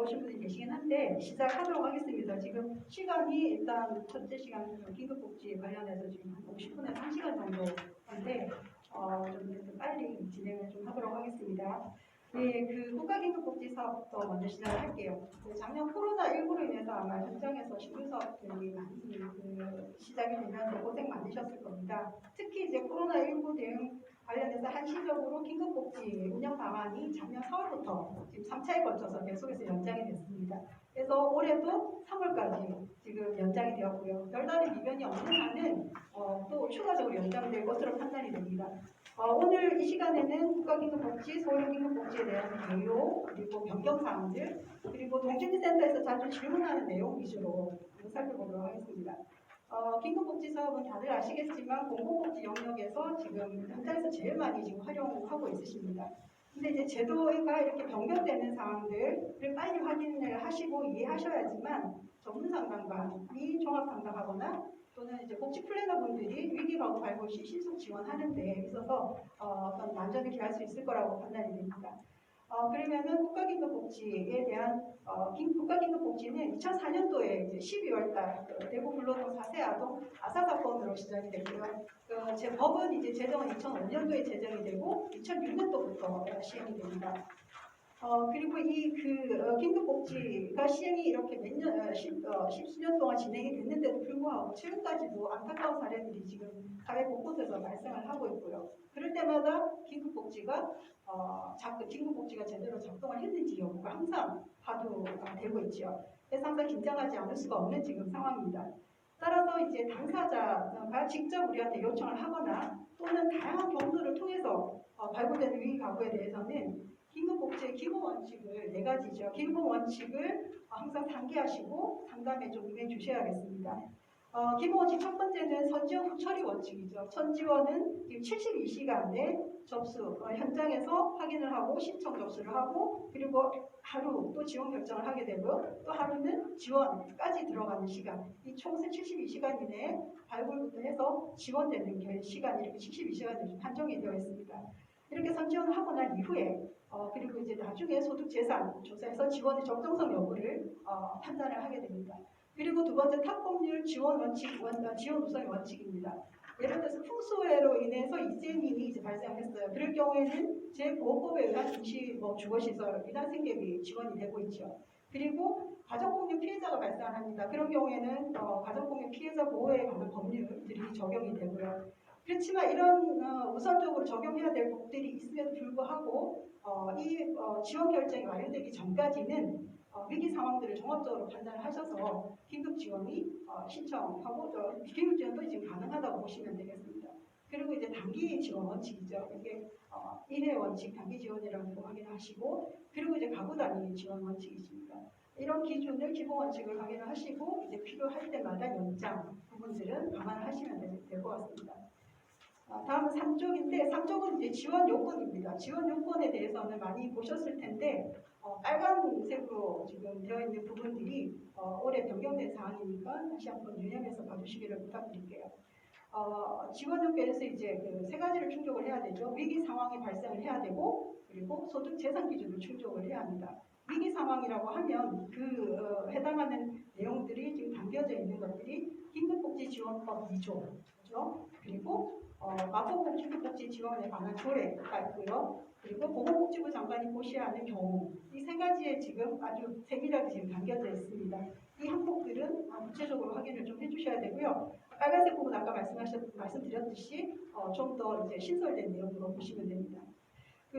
들어오신 분이 계시긴 한데 시작하도록 하겠습니다. 지금 시간이 일단 첫째 시간 긴급복지 관련해서 지금 한 50분에서 1시간 정도인데 좀 빨리 진행을 좀 하도록 하겠습니다. 네, 그 국가긴급복지 사업부터 먼저 시작을 할게요. 작년 코로나19로 인해서 아마 현장에서 신규사업들이 많이 시작이 되면서 고생 많으셨을 겁니다. 특히 이제 코로나19 대응 관련해서 한시적으로 긴급복지 운영 방안이 작년 4월부터 지금 3차에 걸쳐서 계속해서 연장이 됐습니다. 그래서 올해도 3월까지 지금 연장이 되었고요. 별다른 이변이 없는 한은 또 추가적으로 연장될 것으로 판단이 됩니다. 오늘 이 시간에는 국가긴급복지, 서울긴급복지에 대한 개요, 그리고 변경사항들, 그리고 동주민센터에서 자주 질문하는 내용 위주로 살펴보도록 하겠습니다. 긴급복지 사업은 다들 아시겠지만 공공복지 영역에서 지금 현장에서 제일 많이 지금 활용하고 있으십니다. 근데 이제 제도가 이렇게 변경되는 사항들을 빨리 확인을 하시고 이해하셔야지만 전문 상담관이 종합 상담하거나 또는 이제 복지 플래너 분들이 위기 발굴 시 신속 지원하는 데 있어서 어떤 만전을 기할 수 있을 거라고 판단이 됩니다. 그러면은 국가긴급복지에 대한 국가긴급복지는 2004년도에 이제 12월달 대구 불로동 4세 아동 아사 사건으로 시작이 됐고요. 제 법은 이제 제정은 2005년도에 제정이 되고 2006년도부터 시행이 됩니다. 그리고 이 긴급복지가 시행이 이렇게 십수년 동안 진행이 됐는데도 불구하고 최근까지도 안타까운 사례들이 지금 사회 곳곳에서 발생을 하고 있고요. 그럴 때마다 긴급복지가 제대로 작동을 했는지 여부가 항상 화두가 되고 있죠. 그래서 항상 긴장하지 않을 수가 없는 지금 상황입니다. 따라서 이제 당사자가 직접 우리한테 요청을 하거나 또는 다양한 경로를 통해서 발굴되는 위기 가구에 대해서는 긴급복지의 기본 원칙을 4가지죠. 기본 원칙을 항상 상기하시고 상담에 좀 임해 주셔야겠습니다. 기본 원칙 첫 번째는 선지원 후처리 원칙이죠. 선지원은 72시간 내 접수, 현장에서 확인을 하고 신청 접수를 하고 그리고 하루 또 지원 결정을 하게 되고요. 또 하루는 지원까지 들어가는 시간. 이 총 72시간 이내에 발굴부터 해서 지원되는 시간이 이렇게 72시간이 한정이 되어 있습니다. 이렇게 선지원을 하고 난 이후에 그리고 이제 나중에 소득재산 조사에서 지원의 적정성 여부를 판단을 하게 됩니다. 그리고 두 번째 탑법률 지원 원칙, 지원 우선의 원칙입니다. 예를 들어서 풍수해로 인해서 이재민이 이제 발생했어요. 그럴 경우에는 재보호법에 의한 임시 주거시설, 이단 생계비 지원이 되고 있죠. 그리고 가정폭력 피해자가 발생합니다. 그런 경우에는 가정폭력 피해자 보호에 관한 법률들이 적용이 되고요. 그렇지만 이런 우선적으로 적용해야 될 법들이 있음에도 불구하고 이 지원 결정이 완료되기 전까지는 위기 상황들을 종합적으로 판단을 하셔서 긴급 지원이 신청하고 긴급 지원도 지금 가능하다고 보시면 되겠습니다. 그리고 이제 단기 지원 원칙이죠. 이게 1회 원칙 단기 지원이라는 거 확인하시고 그리고 이제 가구 단위 지원 원칙이 있습니다. 이런 기준을 기본 원칙을 확인을 하시고 이제 필요할 때마다 연장 부분들은 감안을 하시면 될 것 같습니다. 다음은 3쪽인데 3쪽은 이제 지원 요건입니다. 지원 요건에 대해서는 많이 보셨을 텐데 빨간색으로 지금 되어 있는 부분들이 올해 변경된 사항이니까 다시 한번 유념해서 봐주시기를 부탁드릴게요. 지원 요건에서 이제 그 3가지를 충족을 해야 되죠. 위기 상황이 발생을 해야 되고 그리고 소득 재산 기준을 충족을 해야 합니다. 위기 상황이라고 하면 해당하는 내용들이 지금 담겨져 있는 것들이 긴급복지지원법 2조, 그렇죠? 그리고 마포구 긴급복지 지원에 관한 조례가 있고요. 그리고 보건복지부 장관이 고시하는 경우 이 3가지에 지금 아주 세밀하게 지금 담겨져 있습니다. 이 항목들은 구체적으로 확인을 좀 해주셔야 되고요. 빨간색 부분 아까 말씀드렸듯이 좀 더 이제 신설된 내용으로 보시면 됩니다.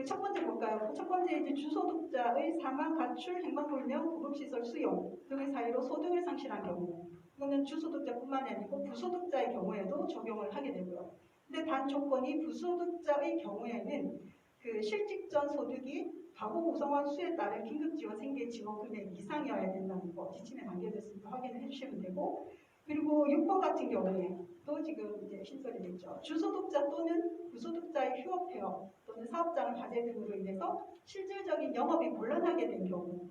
첫 번째 볼까요? 첫 번째 이제 주소득자의 사망, 가출, 행방불명, 구급시설 수용 등의 사유로 소득을 상실한 경우 이거는 주소득자뿐만이 아니고 부소득자의 경우에도 적용을 하게 되고요. 근데 단 조건이 부소득자의 경우에는 그 실직전 소득이 가구 구성원 수에 따른 긴급지원 생계 지원 금액 이상이어야 된다는 거 지침에 담겨졌으니까 확인을 해주시면 되고 그리고 6번 같은 경우에 또 지금 이제 신설이 됐죠. 주소득자 또는 부소득자의 휴업 폐업 또는 사업장 화재 등으로 인해서 실질적인 영업이 곤란하게 된 경우는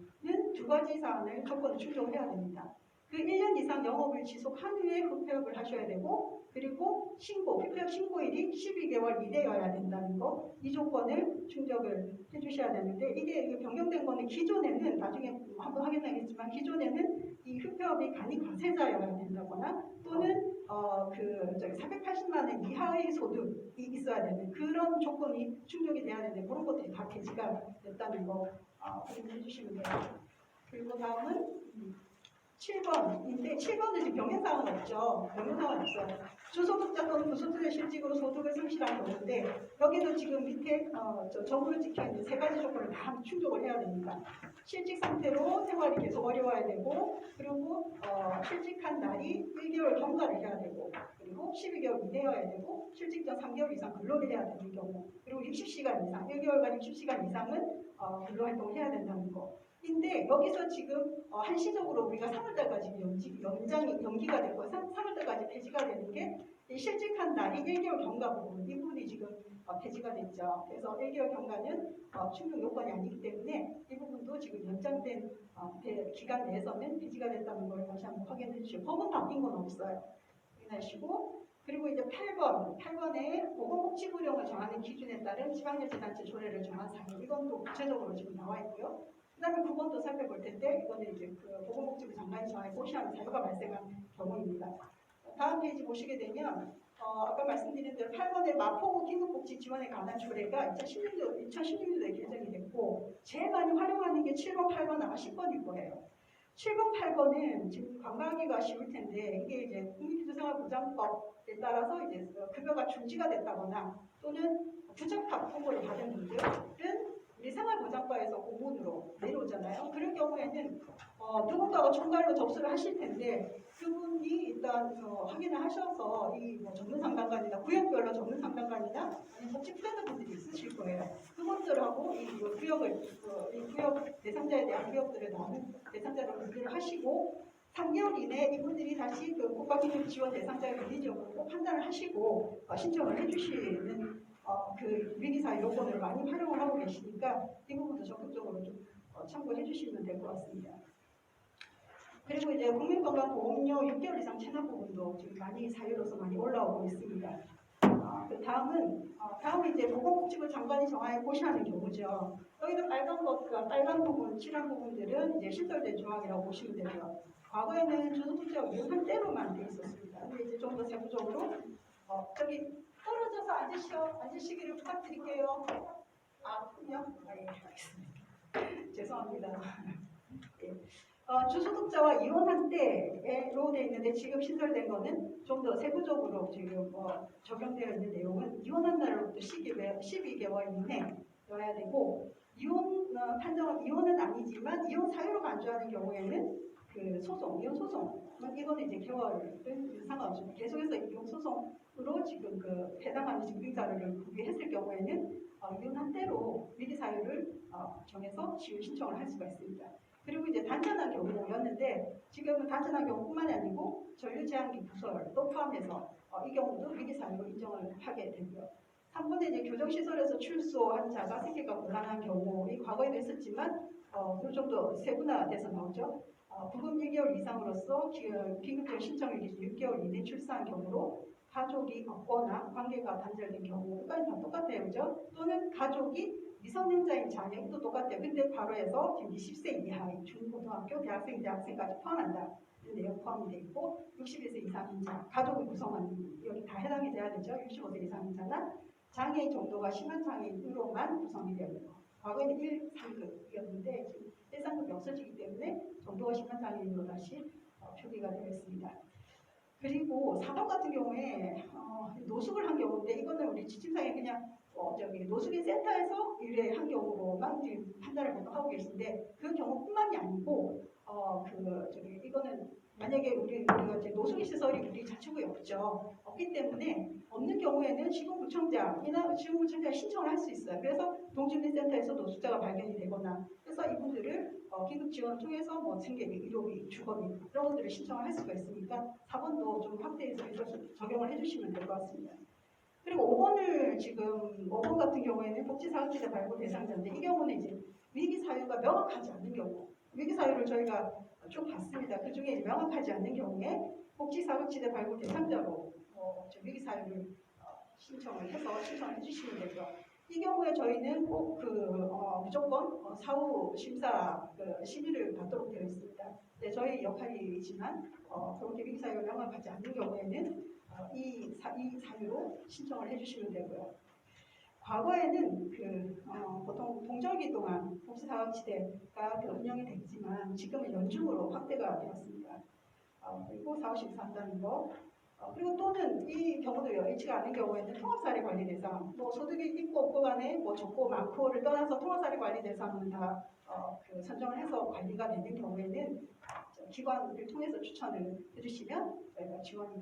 2가지 사안을 조건을 충족해야 됩니다. 그 1년 이상 영업을 지속한 후에 흡폐업을 하셔야 되고 그리고 흡폐업 신고일이 12개월 이내여야 된다는 거 이 조건을 충족을 해주셔야 되는데 이게 변경된 거는 기존에는 나중에 한번 있지만 기존에는 이 흡혈이 간이 과세자여야 된다거나 또는 480만 원 이하의 소득이 있어야 되는 그런 조건이 충족이 돼야 되는데 그런 것들이 다 폐지가 됐다는 거 확인해 주시면 돼요. 그리고 다음은 7번인데 7번은 지금 병행사항은 없죠. 병행사항은 없어요. 주소득자 또는 부소득의 실직으로 소득을 상실한 경우인데 여기도 지금 밑에 정부를 지켜있는 세 가지 조건을 다 충족을 해야 됩니다. 실직 상태로 생활이 계속 어려워야 되고 그리고 실직한 날이 1개월 경과를 해야 되고 그리고 12개월 이내여야 되고 실직 전 3개월 이상 근로를 해야 되는 경우 그리고 60시간 이상 1개월간 60시간 이상은 근로활동을 해야 된다는 거. 인데 여기서 지금 한시적으로 우리가 3월달까지 연기가 됐고 3월달까지 폐지가 되는 게 실직한 날이 1개월 경과 부분 이 부분이 지금 폐지가 됐죠. 그래서 1개월 경과는 충족 요건이 아니기 때문에 이 부분도 지금 연장된 기간 내에서는 폐지가 됐다는 걸 다시 한번 확인해 주시고 법은 바뀐 건 없어요. 확인하시고 그리고 이제 8번에 보건복지부령을 정하는 기준에 따른 지방자치단체 조례를 정한 사유 이건 또 구체적으로 지금 나와 있고요. 그 다음에 9번도 살펴볼 텐데 이거는 이제 그 보건복지부 장관이 정하에 고시하는 사유가 발생한 경우입니다. 다음 페이지 보시게 되면 아까 말씀드린 대로 8번의 마포구 긴급복지 지원에 관한 조례가 2016년도에 개정이 됐고 제일 많이 활용하는 게 7번, 8번, 아마 10번일 거예요. 7번, 8번은 지금 관광하기가 쉬울 텐데 이게 이제 국민기초생활보장법에 따라서 이제 급여가 중지가 됐다거나 또는 부적합 통보를 받은 분들은 우리 생활보장과에서 공문으로 내려오잖아요. 그런 경우에는 누군가가 총괄로 접수를 하실 텐데 그분이 일단 확인을 하셔서 이 전문 상담관이나 구역별로 전문 상담관이나 아니면 복지 플래너분들이 있으실 거예요. 그분들하고 이 구역을 이 구역 대상자에 대한 구역들을 나눈 대상자를 분류를 하시고 3개월 이내에 이분들이 다시 그 국가기능 지원 대상자의 권리적으로 판단을 하시고 신청을 해주시는 그 위기사회 요건을 많이 활용을 하고 계시니까 이 부분도 적극적으로 좀 참고해 주시면 될 것 같습니다. 그리고 이제 국민건강보험료 6개월 이상 체납 부분도 지금 많이 사유로서 많이 올라오고 있습니다. 그 다음은 이제 보건복지부 장관이 정하에 고시하는 경우죠. 여기도 빨간 부분, 칠한 부분들은 이제 신설된 조항이라고 보시면 되고요. 과거에는 주소득자가 이용한 때로만 돼 있었습니다. 근데 이제 좀 더 세부적으로 저기 떨어져서 앉으시기를 부탁드릴게요. 그럼요? 예, 알겠습니다. 죄송합니다. 예. 주소득자와 이혼한 때로 되어 있는데 지금 신설된 거는 좀 더 세부적으로 지금 적용되어 있는 내용은 이혼한 날로부터 12개월 이내여야 되고 이혼은 아니지만 이혼 사유로 간주하는 경우에는 그 이혼 소송 이거는 이제 개월은 상관없습니다. 계속해서 이혼 소송으로 지금 그 해당하는 증빙 자료를 구비했을 경우에는 이혼한 때로 위기 사유를 정해서 지원 신청을 할 수가 있습니다. 그리고 이제 단전한 경우였는데 지금은 단전한 경우뿐만이 아니고 전류제한기 부설도 포함해서 이 경우도 위기사유로 인정을 하게 되고요. 3번에 이제 교정시설에서 출소한 자가 생계가 곤란한 경우 이 과거에도 있었지만 좀 더 세분화돼서 나오죠. 부분 1개월 이상으로서 긴급지원 신청일 기준 6개월 이내 출산한 경우로 가족이 없거나 관계가 단절된 경우까지 다 똑같아요. 그죠? 또는 가족이 미성년자인 자녀도 똑같아요. 근데 바로해서 지금 20세 이하의 중고등학교, 대학생까지 포함한다. 내용 포함이 되어 있고 61세 이상인 자, 가족을 구성하는 여기 다 해당이 돼야 되죠. 65세 이상인 자나 장애인 정도가 심한 장애인으로만 구성이 되어 있고 과거에는 1, 3급이었는데 지금 1, 3급이 없어지기 때문에 정도가 심한 장애인으로 다시 표기가 되어 있습니다. 그리고 4번 같은 경우에 노숙을 한 경우인데 이거는 우리 지침상에 그냥 노숙인 센터에서 의뢰한 경우로만 지금 판단을 하고 계신데 그 경우뿐만이 아니고 이거는 만약에 우리가 이제 노숙인 시설이 우리 자치구에 없기 때문에 없는 경우에는 시군구청장이나 시군구청장이 신청을 할 수 있어요. 그래서 동주민센터에서 노숙자가 발견이 되거나 그래서 이분들을 긴급 지원을 통해서 생계비, 의료비, 주거비 이런 것들을 신청을 할 수가 있으니까 4번도 좀 확대해서 적용을 해주시면 될 것 같습니다. 그리고 5번 같은 경우에는 복지사각지대 발굴 대상자인데 이 경우는 이제 위기 사유가 명확하지 않는 경우 위기 사유를 저희가 쭉 봤습니다. 그 중에 명확하지 않는 경우에 복지사각지대 발굴 대상자로 위기 사유를 신청을 해서 신청을 해주시면 되고요. 이 경우에 저희는 꼭 무조건 사후 심사 심의를 받도록 되어 있습니다. 네, 저희 역할이지만 그렇게 위기사유가 명을 받지 않는 경우에는 이 사유로 신청을 해주시면 되고요. 과거에는 보통 동절기 동안 복지사업지대가 운영이 됐지만 지금은 연중으로 확대가 되었습니다. 그리고 사후심사 한다는 거. 그리고 또는 이 경우도 여의치 않은 경우에는 통합사례 관리 대상, 뭐 소득이 있고 없고 간에 뭐 적고 많고를 떠나서 통합사례 관리 대상은 다 선정을 해서 관리가 되는 경우에는 기관을 통해서 추천을 해주시면 저희가 지원이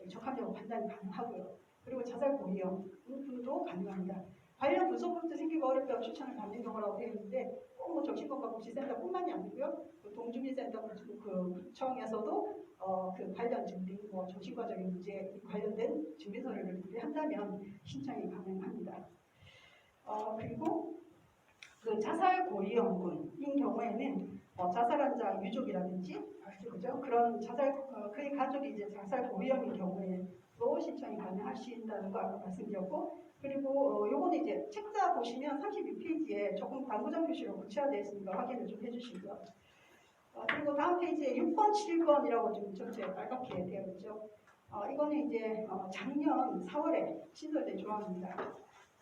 적합력을 판단이 가능하고요. 그리고 자살 고위험도 가능합니다. 관련 부서부터 생기가 어렵다고 추천을 받는 경우라고 되어 있는데 꼭 정신건강복지센터뿐만이 아니고요. 동주민센터 구청에서도 관련 증빙, 정신과적인 문제에 관련된 증빙 서류를 한다면 신청이 가능합니다. 그리고 자살 고위험군인 경우에는 자살한 자 유족이라든지 그죠? 그런 그의 가족이 이제 자살 고위험인 경우에도 신청이 가능하신다는 거 아까 말씀드렸고, 그리고 요거는 이제 책자 보시면 32페이지에 조금 당구장 표시로 구체화되어 있으니까 확인을 좀 해주시고요. 그리고 다음 페이지에 6번, 7번이라고 좀 전체 빨갛게 되어 있죠. 이거는 이제 작년 4월에 신설된 조항입니다.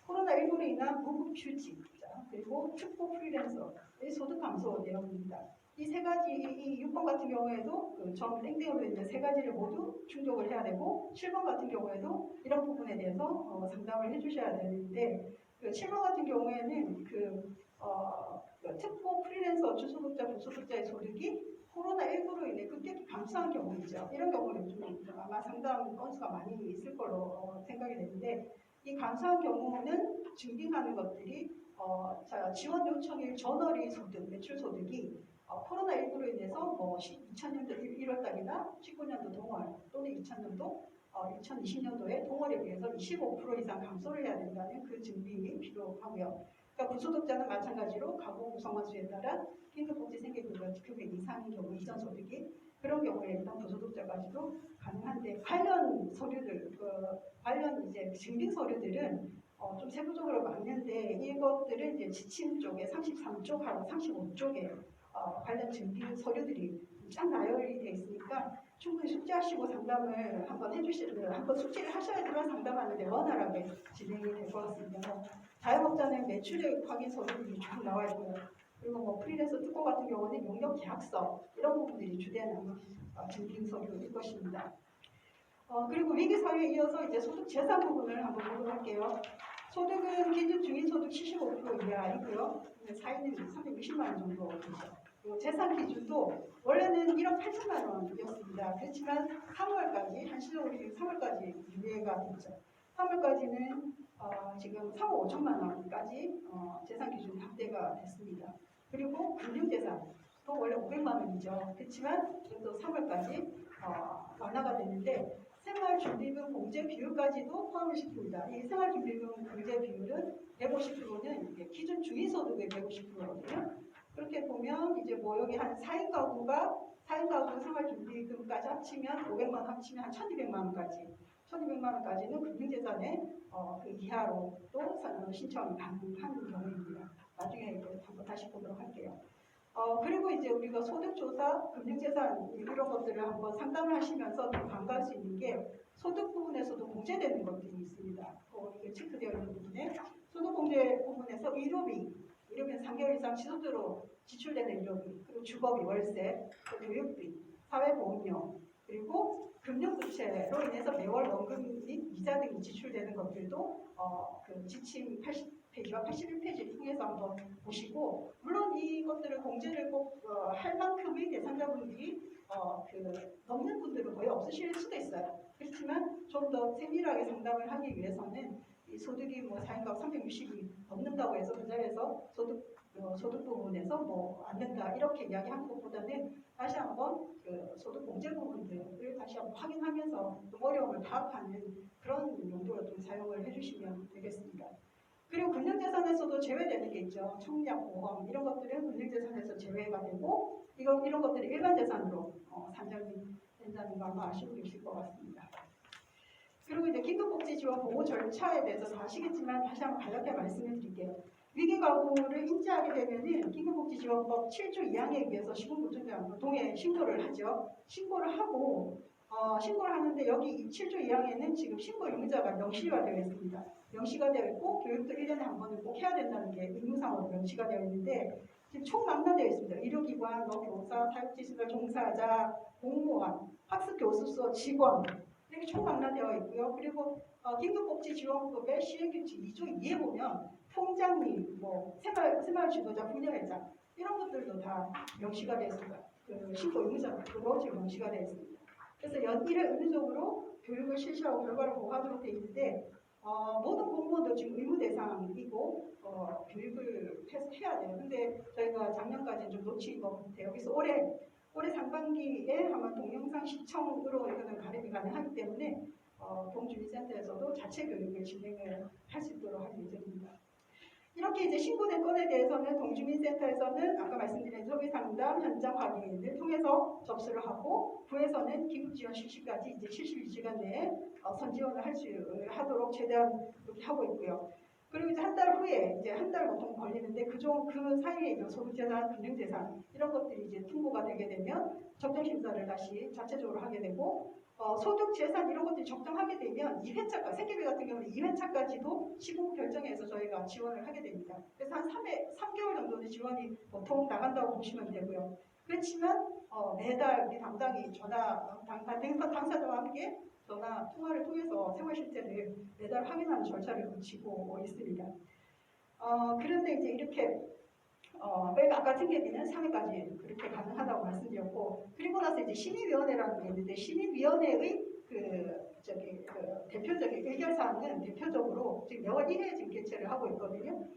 코로나19로 인한 무급휴직, 그리고 특보 프리랜서의 소득 감소 내용입니다. 이 세 가지, 이 6번 같은 경우에도 점 땡땡으로 있는 세 가지를 모두 충족을 해야 되고, 7번 같은 경우에도 이런 부분에 대해서 상담을 해주셔야 되는데, 7번 같은 경우에는 특보 프리랜서 주소득자, 부소득자의 소득이 코로나19로 인해 급격히 감소한 경우이죠. 이런 경우는 좀 아마 상담 건수가 많이 있을 걸로 생각이 되는데, 이 감소한 경우는 증빙하는 것들이 지원 요청일 전월의 소득, 매출 소득이 코로나19로 인해서 2000년도 1월달이나 19년도 동월 또는 2020년도에 동월에 비해서 25% 이상 감소를 해야 된다는 그 증빙이 필요하고요. 그러니까 부소득자는 마찬가지로 가구 구성원 수에 따라 긴급복지 생계급여 이상인 경우 이전 소득이 그런 경우에 일단 부소득자까지도 가능한데 관련 서류들, 관련 이제 증빙 서류들은 좀 세부적으로 맞는데 이것들은 이제 지침 쪽에 33쪽하고 35쪽에 관련 증빙 서류들이 쫙 나열이 되어 있으니까 충분히 숙지하시고 상담을 한번 한번 숙지를 하셔야지만 상담하는데 원활하게 진행이 될 것 같습니다. 자영업자는 매출액 확인 서류들이 쭉 나와 있고요. 그리고 프리랜서 특권 같은 경우는 용역 계약서 이런 부분들이 주된 증빙 서류일 것입니다. 그리고 위기 사유에 이어서 이제 소득 재산 부분을 한번 보도록 할게요. 소득은 기준 중위소득 75% 이하이고요. 사인은 360만 원 정도 되죠. 그리고 재산 기준도 원래는 1억 8천만 원이었습니다. 그렇지만 3월까지 한시적으로 3월까지 유예가 됐죠. 3월까지는 지금 3억 5천만 원까지 재산 기준이 확대가 됐습니다. 그리고 금융재산도 원래 500만 원이죠. 그렇지만 또 3월까지 완화가 되는데 생활준비금 공제 비율까지도 포함을 시킵니다. 이 생활준비금 공제 비율은 150%는 기준 중위소득의 150%거든요. 그렇게 보면 이제 여기 한 4인 가구 생활준비금까지 합치면 500만 원 합치면 한 1,200만 원까지 1,200만 원까지는 금융재산의 그 이하로 또 신청이 가능한 경우입니다. 나중에 한번 다시 보도록 할게요. 그리고 이제 우리가 소득조사, 금융재산 이런 것들을 한번 상담을 하시면서 또 간과할 수 있는 게 소득 부분에서도 공제되는 것들이 있습니다. 이게 체크되어 있는 부분에 소득공제 부분에서 의료비는 3개월 이상 지속적으로 지출되는 의료비, 그리고 주거비, 월세, 교육비, 사회보험료, 그리고 금융부채로 인해서 매월 원금 및 이자 등이 지출되는 것들도 그 지침 80페이지와 81페이지를 통해서 한번 보시고, 물론 이것들을 공제를 꼭 할 만큼의 대상자분들이 넘는 분들은 거의 없으실 수도 있어요. 그렇지만 좀 더 세밀하게 상담을 하기 위해서는 이 소득이 4인가구 360이 넘는다고 해서 그 자리에서 소득 부분에서 안 된다 이렇게 이야기하는 것보다는 다시 한번 소득 공제 부분들을 다시 한번 확인하면서 좀 어려움을 파악하는 그런 용도로 좀 사용을 해주시면 되겠습니다. 그리고 금융재산에서도 제외되는 게 있죠. 청약, 보험 이런 것들은 금융재산에서 제외가 되고 이런 것들이 일반 재산으로 산정이 된다는 거 아마 아시고 계실 것 같습니다. 그리고 이제 긴급복지 지원 보호 절차에 대해서 다 아시겠지만 다시 한번 간략하게 말씀을 드릴게요. 위기가구를 인지하게 되면은 긴급복지지원법 7조 2항에 의해서 시군구청장 동에 신고를 하죠. 신고를 하고 신고를 하는데 여기 이 7조 2항에는 지금 신고 의무자가 명시가 되어 있습니다. 명시가 되어 있고 교육도 1년에 한 번은 꼭 해야 된다는 게 의무상으로 명시가 되어 있는데 지금 총 망라되어 있습니다. 의료기관, 교사, 사육지시설 종사자, 공무원, 학습교습소 직원 이렇게 총 망라되어 있고요. 그리고 긴급복지지원법의 시행규칙 2조 2에 보면 통장님, 새마을 지도자, 분야회장 이런 것들도 다 명시가 되어 있습니다. 그 신고 의무자로 지금 명시가 되어 있습니다. 그래서 연일에 의무적으로 교육을 실시하고 결과를 보고하도록 되어 있는데 모든 공무원도 지금 의무 대상이고 교육을 해야 돼요. 근데 저희가 작년까지는 좀 놓친 것 같아요. 그래서 올해 상반기에 아마 동영상 시청으로 이거는 가입이 가능하기 때문에 동주민센터에서도 자체 교육을 진행을 할 수 있도록 할 예정입니다. 이렇게 이제 신고된 건에 대해서는 동주민센터에서는 아까 말씀드린 소비상담, 현장 확인을 통해서 접수를 하고 구에서는 긴급지원 실시까지 이제 72시간 내에 선지원을 하도록 최대한 그렇게 하고 있고요. 그리고 이제 한 달 후에 이제 한 달 보통 걸리는데 그 사이에 이제 소득재산, 금융재산 이런 것들이 이제 통보가 되게 되면 적정심사를 다시 자체적으로 하게 되고 소득, 재산 이런 것들이 적정하게 되면 2회차까지, 생계비 같은 경우는 2회차까지도 시공 결정해서 저희가 지원을 하게 됩니다. 그래서 한 3개월 정도는 지원이 보통 나간다고 보시면 되고요. 그렇지만 매달 우리 당당히 당사자와 함께 전화 통화를 통해서 생활 실태를 매달 확인하는 절차를 거치고 있습니다. 그런데 이제 이렇게 아까 생계비는 3회까지 그렇게 가능하다고 말씀드렸고, 그리고 나서 이제 심의위원회라는 게 있는데 심의위원회의 대표적인 의결사항은 대표적으로 지금 6월 1일에 지금 개최를 하고 있거든요.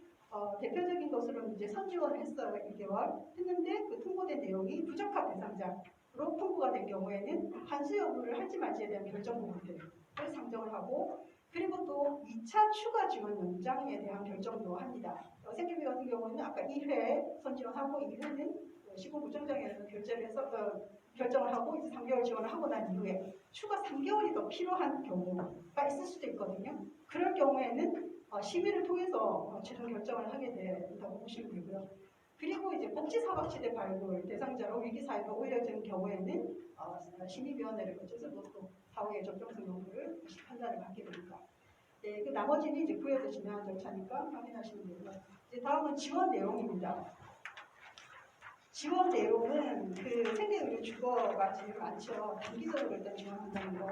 대표적인 것으로는 이제 선지원을 했어요. 2개월 했는데 그 통보된 내용이 부적합 대상자로 통보가 된 경우에는 환수 여부를 할지 말지에 대한 결정 부분들을 상정을 하고, 그리고 또 2차 추가 지원 연장에 대한 결정도 합니다. 생계비 같은 경우는 아까 1회 선지원하고 2회는 시군구청장에서 결정을 하고 이제 3개월 지원을 하고 난 이후에 추가 3개월이 더 필요한 경우가 있을 수도 있거든요. 그럴 경우에는 심의를 통해서 최종 결정을 하게 된다고 보시면 되고요. 그리고 이제 복지사각지대 발굴 대상자로 위기사유가 올려진 경우에는 심의위원회를 거쳐서 또 사후의 적정성 여부를 판단을 받게 됩니다. 네, 그 나머지는 이제 구에서 진행한 절차니까 확인하시면 되고요. 이제 다음은 지원 내용입니다. 지원 내용은 그 생계의료 주거가 제일 많죠. 단기적으로 일단 지원한다는 거.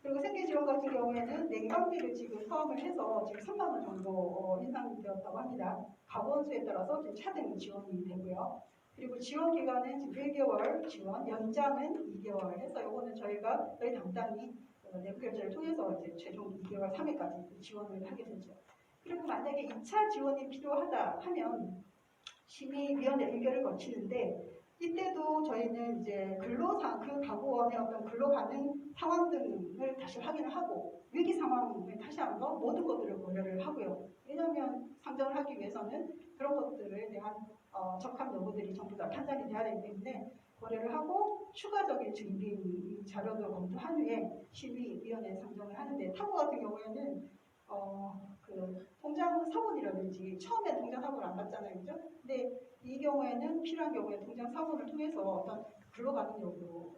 그리고 생계지원 같은 경우에는 냉방비를 지금 포함을 해서 지금 3만 원 정도 인상되었다고 합니다. 가구원수에 따라서 차등 지원이 되고요. 그리고 지원 기간은 지금 1개월 지원, 연장은 2개월 해서 이거는 저희 당당히 내부 결제를 통해서 이제 최종 2개월 3회까지 지원을 하게 되죠. 그리고 만약에 2차 지원이 필요하다 하면 심의위원회 의결을 거치는데 이때도 저희는 이제 그 가구원의 어떤 근로 가능 상황 등을 다시 확인을 하고 위기 상황을 다시 한번 모든 것들을 고려를 하고요. 왜냐하면 상정을 하기 위해서는 그런 것들에 대한 적합 여부들이 전부 다 판단이 돼야 되기 때문에 고려를 하고 추가적인 증빙 자료도 검토한 후에 심의위원회 상정을 하는데 타고 같은 경우에는 그 통장 사본이라든지 처음에 통장 사본을 안 받잖아요, 그죠? 근데 이 경우에는 필요한 경우에 통장 사본을 통해서 어떤 근로가능 여부도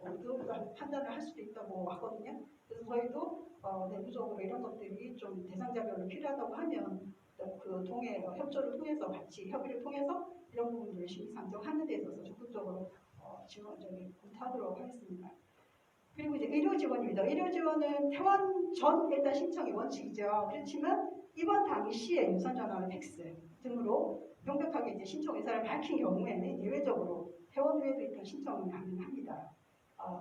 판단을 할 수도 있다고 하거든요. 그래서 저희도 내부적으로 이런 것들이 좀 대상자별로 필요하다고 하면 그 동의 협조를 통해서 같이 협의를 통해서 이런 부분들을 심의 상정하는 데 있어서 적극적으로 지원적인 검토하도록 하겠습니다. 그리고 이제 의료 지원입니다. 의료 지원은 퇴원 전 일단 신청이 원칙이죠. 그렇지만 입원 당시에 유선 전화나 팩스 등으로 명백하게 이제 신청 의사를 밝힌 경우에는 예외적으로 퇴원 후에도 일단 신청은 가능합니다.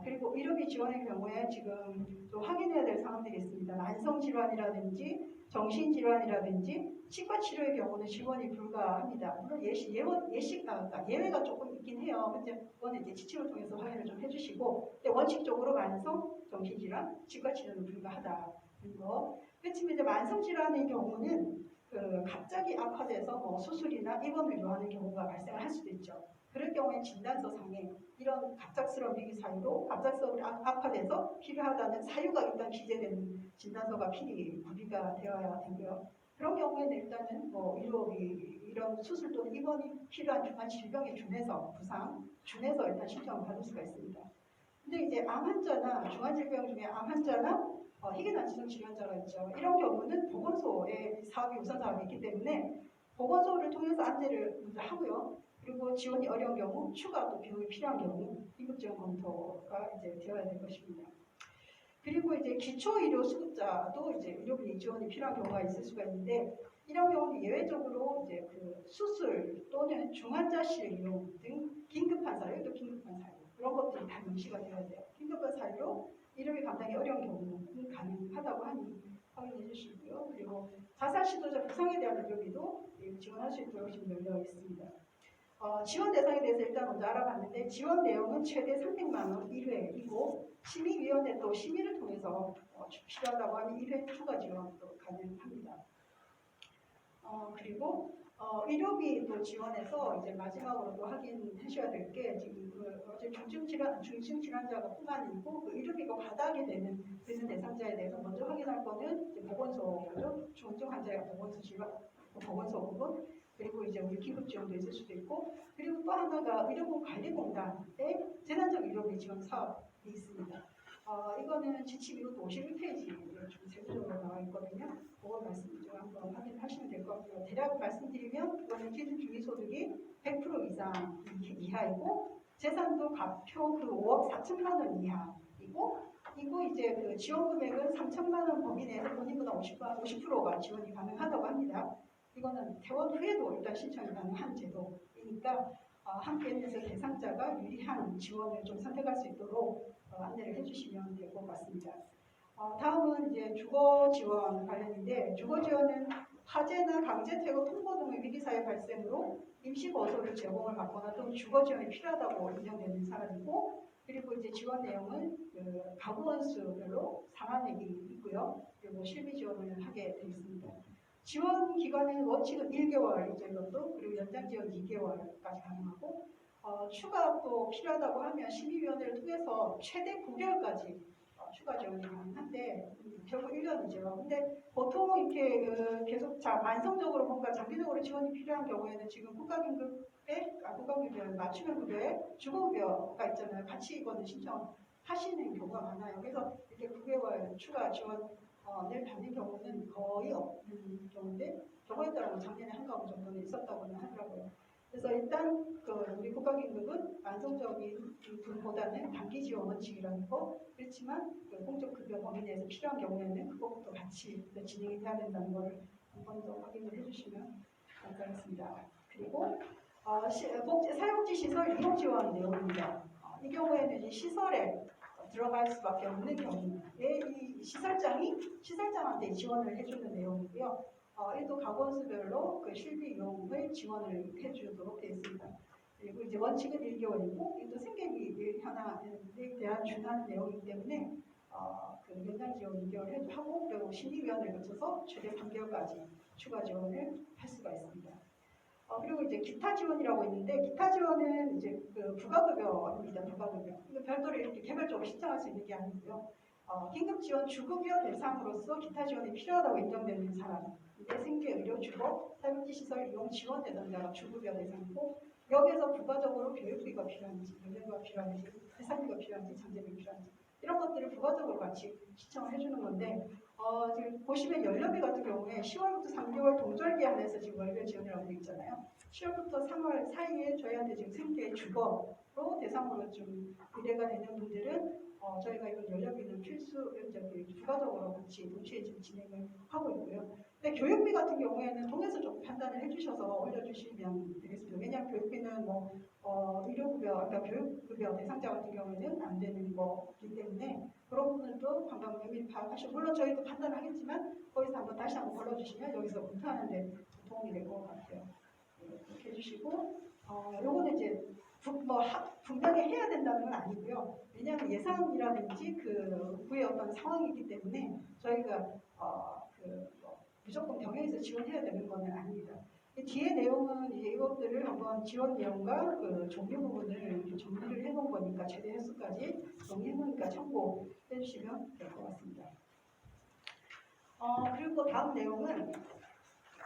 그리고 의료비 지원의 경우에 지금 또 확인해야 될 사항들이 있습니다. 만성 질환이라든지 정신 질환이라든지 치과 치료의 경우는 지원이 불가합니다. 물론 예외가 조금 있긴 해요. 근데 그거는 이제 지침을 통해서 확인을 좀 해주시고, 근데 원칙적으로 만성 정신 질환, 치과 치료는 불가하다는 거. 그렇지만 이제 만성 질환의 경우는 갑자기 악화돼서 수술이나 입원을 요하는 경우가 발생을 할 수도 있죠. 그럴 경우에 진단서 상에 이런 갑작스러운 위기 사유로 갑작스럽게 악화돼서 필요하다는 사유가 일단 기재되는 진단서가 구비가 되어야 되고요. 그런 경우에는 일단은 뭐 의료비 이런 수술 또는 입원이 필요한 중한 질병에 준해서 부상 준해서 일단 신청을 받을 수가 있습니다. 근데 이제 암 환자나 중한 질병 중에 암 환자나 희귀단지성 질환자가 있죠. 이런 경우는 보건소의 사업이 우선 사업이 있기 때문에 보건소를 통해서 안내를 먼저 하고요. 그리고 지원이 어려운 경우 추가 또 비용이 필요한 경우 긴급지원 검토가 이제 되어야 될 것입니다. 그리고 이제 기초의료 수급자도 이제 의료비 지원이 필요한 경우가 있을 수가 있는데 이런 경우는 예외적으로 이제 그 수술 또는 중환자실 이용 등 긴급한 사유, 또 긴급한 사유 그런 것들이 다 명시가 되어야 돼요. 긴급한 사유로 의료비 감당이 어려운 경우는 가능하다고 하니 확인해 주시고요. 그리고 자살 시도자 부상에 대한 의료비도 지원할 수 있도록 지금 열려 있습니다. 지원 대상에 대해서 일단 먼저 알아봤는데 지원 내용은 최대 300만 원 1회이고 심의위원회 또 심의를 통해서 필요하다고 하면 1회 추가 지원도 가능합니다. 그리고 의료비 또 지원해서 이제 마지막으로 또 확인하셔야 될 게 지금 어제 중증 질환자가 뿐만 아니고 그 의료비가 과다하게 되는 대상자에 대해서 먼저 확인할 거는 이제 보건소죠. 중증 환자가 보건소 부분 그리고 이제 우리 기급 지원도 있을 수도 있고 그리고 또 하나가 의료보건관리공단의 재난적 의료비 지원 사업이 있습니다. 이거는 지침 이것도 51페이지에 좀 세부적으로 나와 있거든요. 그걸 말씀 좀 한번 확인하시면 될 것 같고요. 대략 말씀드리면 그거는 기준 중위소득이 100% 이상 이하이고 재산도 과표 그 5억 4천만 원 이하이고 이거 이제 그 지원 금액은 3천만 원 범위 내에서 본인보다 50%가 지원이 가능하다고 합니다. 이거는 퇴원 후에도 일단 신청이 가능한 제도이니까 함께 해서 대상자가 유리한 지원을 좀 선택할 수 있도록 안내를 해주시면 될 것 같습니다. 다음은 이제 주거 지원 관련인데 주거 지원은 화재나 강제 퇴거 통보 등의 위기 사회 발생으로 임시 거소를 제공을 받거나 또는 주거 지원이 필요하다고 인정되는 사람이고 그리고 이제 지원 내용은 그 가구 원수별로 상한액이 있고요. 그리고 실비 지원을 하게 되어 있습니다. 지원 기간은 원칙은 1개월이죠 이것도 그리고 연장 지원 2개월까지 가능하고 추가 또 필요하다고 하면 심의위원회를 통해서 최대 9개월까지 추가 지원이 가능한데 결국 1년이죠. 근데 보통 이렇게 계속 만성적으로 뭔가 장기적으로 지원이 필요한 경우에는 지금 국가기금에 맞춤형 급여에 주거급여가 있잖아요. 같이 이거는 신청하시는 경우가 많아요. 그래서 이렇게 9개월 추가 지원을 받는 경우는 거의 없는 경우인데 경우에 따라 작년에 한 가구 정도는 있었다고는 하더라고요. 그래서 일단 우리 국가기금은 만성적인 분보다는 단기 지원 원칙이라는 거 그렇지만 공적급여 범위 내에서 필요한 경우에는 그것부터 같이 진행이 돼야 된다는 걸 한 번 더 확인을 해주시면 감사하겠습니다. 그리고 사용지 시설 이용 지원 내용입니다. 이 경우에는 이제 시설에 들어갈 수밖에 없는 경우에 이 시설장한테 지원을 해주는 내용이고요. 이도 가구원수별로 그 실비 이용을 지원을 해주도록 되어 있습니다. 그리고 이제 원칙은 1개월이고 이도 생계비 현황에 대한 준하는 내용이기 때문에 그 연장 지원 2개월 하고 그리고 심의위원회를 거쳐서 최대 3개월까지 추가 지원을 할 수가 있습니다. 그리고 이제 기타 지원이라고 있는데 기타 지원은 이제 그 부가급여입니다. 부가급여. 이거 별도로 이렇게 개별적으로 신청할 수 있는 게 아니고요. 긴급 지원 주급여 대상으로서 기타 지원이 필요하다고 인정되는 사람, 생계, 의료, 주거, 사육지 시설 이용 지원 대상자가 주급여 대상이고 여기에서 부가적으로 교육비가 필요한지, 연료가 필요한지, 회사비가 필요한지, 잠재비가 필요한지 이런 것들을 부가적으로 같이 신청을 해주는 건데 지금 보시면 연료비 같은 경우에 10월부터 3개월 동절기 안에서 지금 월별 지원을 하고 있잖아요. 10월부터 3월 사이에 저희한테 지금 생계 주거로 대상으로 좀 의뢰가 되는 분들은 저희가 이건 연료비는 부가적으로 같이 동시에 지금 진행을 하고 있고요. 근데 교육비 같은 경우에는 통해서 좀 판단을 해주셔서 올려주시면 되겠습니다. 왜냐하면 교육비는 의료급여, 그러니까 교육급여 대상자 같은 경우에는 안 되는 거기 때문에 그런 부분도 방금 면밀히 파악하시고 물론 저희도 판단을 하겠지만 거기서 다시 한번 걸러주시면 여기서 검토하는 데 도움이 될 것 같아요. 이렇게 해주시고 요거는 이제 분명히 해야 된다는 건 아니고요. 왜냐하면 예산이라든지 그 구의 어떤 상황이기 때문에 저희가 무조건 병행해서 지원해야 되는 건 아닙니다. 뒤에 내용은 이제 이것들을 한번 지원 내용과 그 종류 부분을 이렇게 정리를 해놓은 거니까 최대 횟수까지 정리해놓으니까 참고해 주시면 될 것 같습니다. 그리고 다음 내용은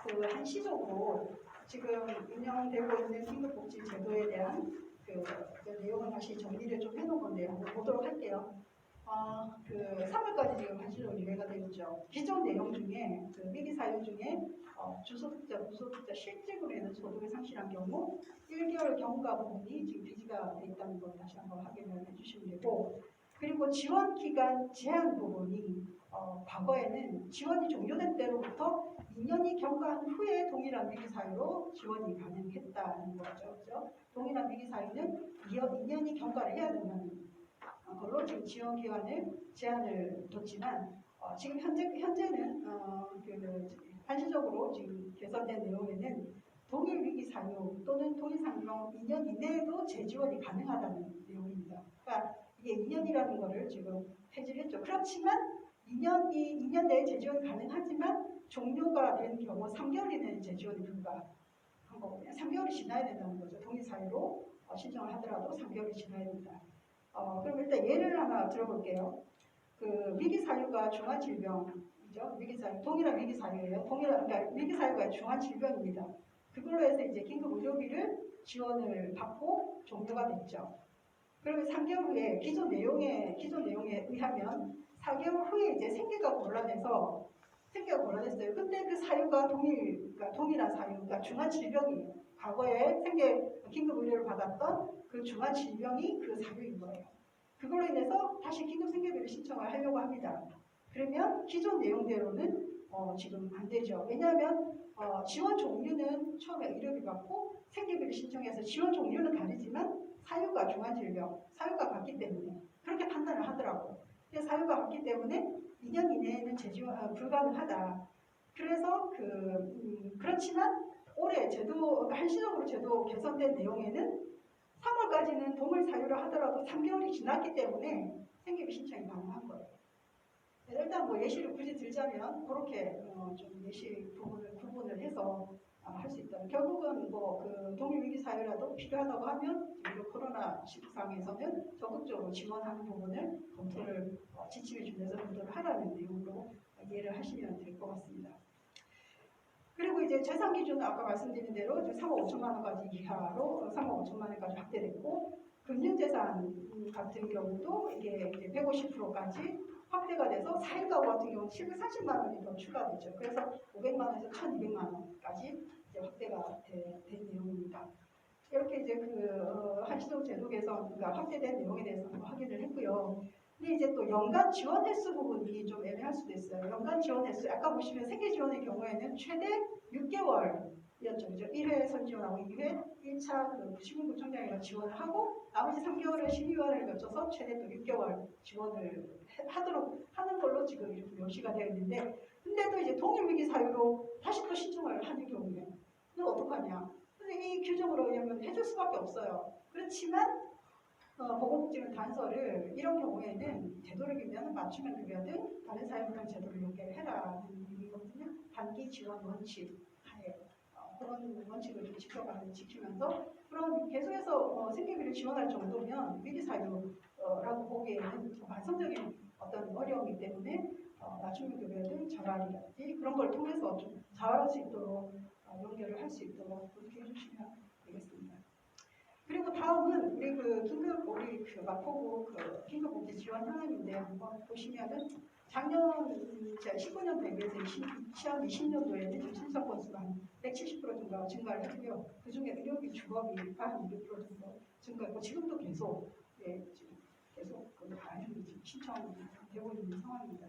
그 한시적으로 지금 운영되고 있는 긴급복지 제도에 대한 그 내용을 다시 정리를 좀 해놓은 건데요. 한번 보도록 할게요. 그 3월까지 지금 한시적으로 이해가 되어 있죠. 기존 내용 중에 그 미기 사유 중에 주소득자, 무소득자 실직으로 인한 소득이 상실한 경우 1개월 경과 부분이 지금 비지가 돼 있다는 걸 다시 한번 확인을 해주시면 되고, 그리고 지원 기간 제한 부분이 과거에는 지원이 종료된 때로부터 2년이 경과한 후에 동일한 위기 사유로 지원이 가능했다는 거죠. 그렇죠? 동일한 위기 사유는 2년이 경과를 해야 된다는 걸로 지금 지원 기간을 제한을 뒀지만 지금 현재는 그 한시적으로 지금 개선된 내용에는 동일 위기 사유 또는 동일 상경 2년 이내에도 재지원이 가능하다는 내용입니다. 그러니까 이게 2년이라는 거를 지금 폐지를 했죠. 그렇지만 2년 내에 재지원이 가능하지만 종료가 된 경우 3개월 이내에 재지원이 불가한 거거든요. 3개월이 지나야 된다는 거죠. 동일 사유로 신청을 하더라도 3개월이 지나야 된다. 그럼 일단 예를 하나 들어볼게요. 그 위기 사유가 중한 질병이죠. 위기 사유, 동일한 위기 사유예요. 그러니까 위기 사유가 중한 질병입니다. 그걸로 해서 이제 긴급 의료비를 지원을 받고 종료가 됐죠. 그러면 3개월 후에 기존 내용에 의하면 4개월 후에 이제 생계가 곤란했어요. 근데 그 사유가 그러니까 동일한 사유, 그러니까 중한 질병이에요. 과거에 긴급 의료를 받았던 그 중한 질병이 그 사유인 거예요. 그걸로 인해서 다시 긴급 생계비를 신청을 하려고 합니다. 그러면 기존 내용대로는 지금 안 되죠. 왜냐하면 지원 종류는 처음에 의료비 받고 생계비를 신청해서 지원 종류는 다르지만 사유가 중한 질병, 사유가 같기 때문에 그렇게 판단을 하더라고요. 사유가 같기 때문에 2년 이내에는 재지원 불가능하다. 그래서 그렇지만 올해 한시적으로 제도 개선된 내용에는 3월까지는 동일 사유를 하더라도 3개월이 지났기 때문에 생계비 신청이 가능한 거예요. 일단 뭐 예시를 굳이 들자면 그렇게 좀 예시 부분을 구분을 해서 할 수 있다. 결국은 그 동일 위기 사유라도 필요하다고 하면 지금 코로나 상황에서는 적극적으로 지원하는 부분을 검토를 지침을 주면서 검토를 하라는 내용으로 이해를 하시면 될 것 같습니다. 그리고 이제 재산 기준은 아까 말씀드린 대로 3억 5천만 원까지 이하로 3억 5천만 원까지 확대됐고, 금융재산 같은 경우도 이게 150%까지 확대가 돼서 4인 가구 같은 경우는 740만 원이 더 추가되죠. 그래서 500만 원에서 1,200만 원까지 이제 확대가 된 내용입니다. 이렇게 이제 한시적 제도 개선가 확대된 내용에 대해서 확인을 했고요. 근데 이제 또 연간 지원 횟수 부분이 좀 애매할 수도 있어요. 연간 지원 횟수, 아까 보시면 생계 지원의 경우에는 최대 6개월이었죠. 그죠? 1회 선지원하고 2회 1차 시군구청장이랑 지원을 하고 나머지 3개월을 심의위원회를 거쳐서 최대 또 6개월 지원을 하도록 하는 걸로 지금 이렇게 명시가 되어 있는데, 근데도 이제 동일 위기 사유로 다시 또 신청을 하는 경우에 너 어떡하냐? 근데 이 규정으로 그냥 해줄 수밖에 없어요. 그렇지만 보건복지원 단서를 이런 경우에는 되도록이면 맞춤형 급여든 다른 사회보장 제도를 연계해라는 의미거든요. 단기 지원 원칙 하에 그런 원칙을 좀 지키면서 그런 계속해서 생계비를 지원할 정도면 위기 사유라고 보기에는 좀 반성적인 어떤 어려움이기 때문에 맞춤형 급여든 자활이라든지 그런 걸 통해서 좀 자활할 수 있도록 연결을 할 수 있도록 그렇게 해주시면 되겠습니다. 그리고 다음은 우리 마포구 긴급복지 지원 현황인데 한번 보시면은 작년 19년 대비해서 2020년도에는 지금 신청 건수가 한 170% 정도 증가를 했고요. 그 중에 의료비 주거비가 한 200% 정도 증가했고 지금도 계속 지금 계속 다행히 신청되고 있는 상황입니다.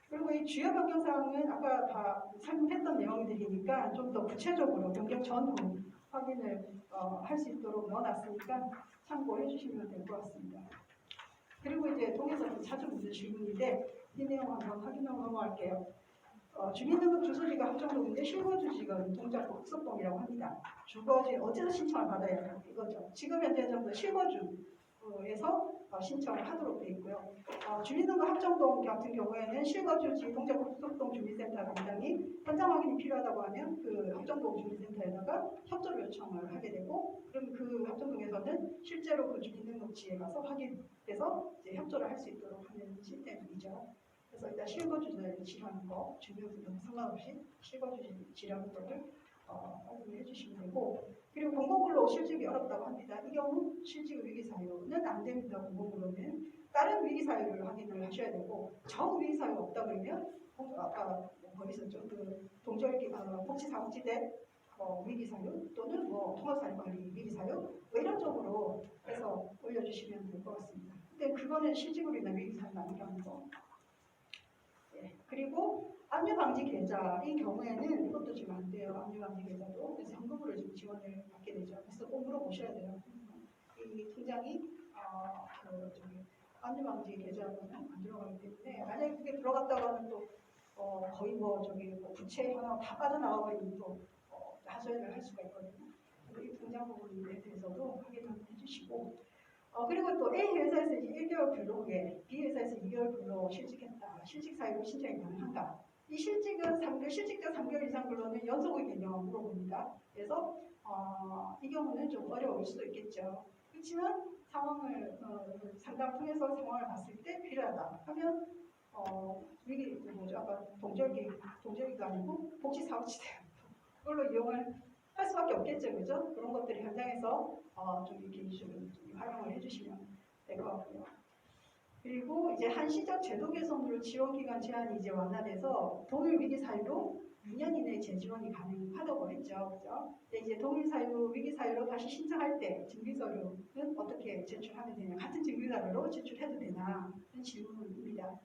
그리고 이 주요 변경 사항은 아까 다 설명했던 내용들이니까 좀 더 구체적으로 변경 전후 확인을 할 수 있도록 넣어놨으니까 참고해 주시면 될 것 같습니다. 그리고 이제 통해서 자주 묻는 질문인데 이 내용 한번 확인하고 넘어갈게요. 주민등록 주소지가 합정동인데 실거주지가 동작구 흑석동이라고 합니다. 주거지 어디서 신청을 받아야 할까 이거죠. 지금 현재 정도 실거주에서 통해서 신청을 하도록 되어 있고요. 주민등록 합정동 같은 경우에는 실거주지 동작국소동 주민센터 담당이 현장 확인이 필요하다고 하면 그 합정동 주민센터에다가 협조를 요청을 하게 되고, 그럼 그 합정동에서는 실제로 그 주민등록지에 가서 확인해서 이제 협조를 할 수 있도록 하는 시스템이죠. 그래서 일단 실거주지를 지라는 거, 주민등록 상관없이 실거주지라는 거를 확인을 해주시면 되고, 그리고 공공근로 실직이 어렵다고 합니다. 이 경우 실직 위기사유는 안 됩니다. 공공근로는 다른 위기사유를 확인을 하셔야 되고, 정 위기사유가 없다 그러면 아까 거기서 그 동절기 복지사업지대 위기사유 또는 통합사유관리 위기사유 이런 쪽으로 해서 올려주시면 될 것 같습니다. 근데 그거는 실직으로 인한 위기사유가 아니라는 거. 네. 그리고 압류방지 계좌의 경우에는 이것도 지금 안 돼요. 압류방지 계좌도. 그래서 현금으로 지금 지원을 받게 되죠. 그래서 꼭 물어보셔야 돼요. 이 통장이 압류방지 계좌로는 안 들어가기 때문에, 만약에 그게 들어갔다고 하면 또 거의 부채 하나 다 빠져나가버리면 또 하소연을 할 수가 있거든요. 이 통장 부분에 대해서도 확인을 해주시고, 그리고 또 A 회사에서 1개월 근로 후에 B 회사에서 2개월 근로 실직했다. 실직 사유로 신청이 가능한가? 이 실직은 실직자 3개월 이상 근로는 연속의 개념을 물어봅니다. 그래서 이 경우는 좀 어려울 수도 있겠죠. 그렇지만 상황을 상담 통해서 상황을 봤을 때 필요하다 하면 위기 아까 동절기가 아니고 복지사업지대 그걸로 이용을 할 수밖에 없겠죠, 그죠? 그런 것들이 현장에서 좀 이렇게 좀 활용을 해주시면 될 것 같고요. 그리고 이제 한시적 제도 개선으로 지원 기간 제한이 이제 완화돼서 동일 위기 사유로 2년 이내에 재지원이 가능하다고 했죠, 그죠? 근데 이제 동일 사유, 위기 사유로 다시 신청할 때 증빙서류는 어떻게 제출하면 되냐? 같은 증빙서류로 제출해도 되나? 그런 질문입니다.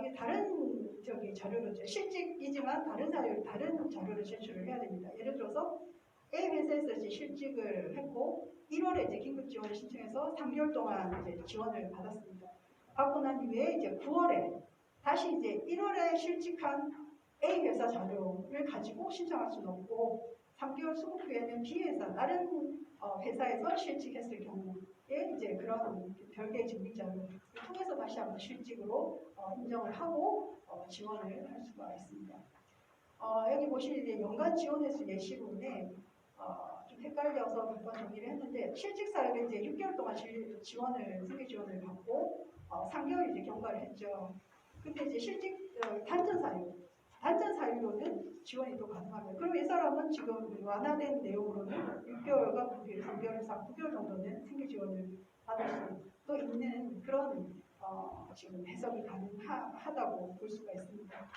이게 다른 자료로 실직이지만 다른 자료를 제출을 해야 됩니다. 예를 들어서 A 회사에서 이제 실직을 했고 1월에 이제 긴급 지원을 신청해서 3개월 동안 이제 지원을 받았습니다. 받고 난 이후에 이제 9월에 다시 이제 1월에 실직한 A 회사 자료를 가지고 신청할 수는 없고 3개월 수급 후에는 B 회사 다른 회사에서 실직했을 경우에 이제 그런 별개의 증빙 자료를 통해서 다시 한번 실직으로 인정을 하고 지원을 할 수가 있습니다. 여기 보시면 이제 연간 지원 횟수 예시분에 좀 헷갈려서 몇 번 정리를 했는데 실직 사유를 이제 6개월 동안 생계 지원을 받고 3개월 이제 경과를 했죠. 근데 이제 실직 단전 사유로는 지원이 또 가능합니다. 그럼 이 사람은 지금 완화된 내용으로는 6개월과 9개월, 3개월에서 9개월 정도는 생계 지원을 받을 수도 있는 그런 지금 해석이 가능하다고 볼 수가 있습니다.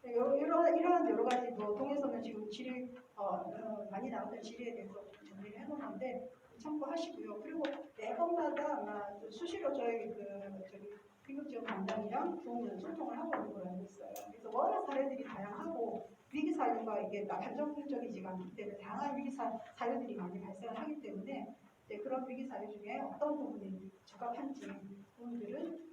이러한 여러 가지 동에서는 지금 질의 많이 나왔던 질의에 대해서 정리를 해놓았는데 참고하시고요. 그리고 매번마다 아마 수시로 저희 긴급지원 담당이랑 부모님 소통을 하고 있는 걸로 알고 있어요. 그래서 워낙 사례들이 다양하고 위기 사유가 이게 한정적이지가 않기 때문에 다양한 위기 사유들이 많이 발생하기 때문에 그런 위기 사유 중에 어떤 부분이 적합한지 부분들은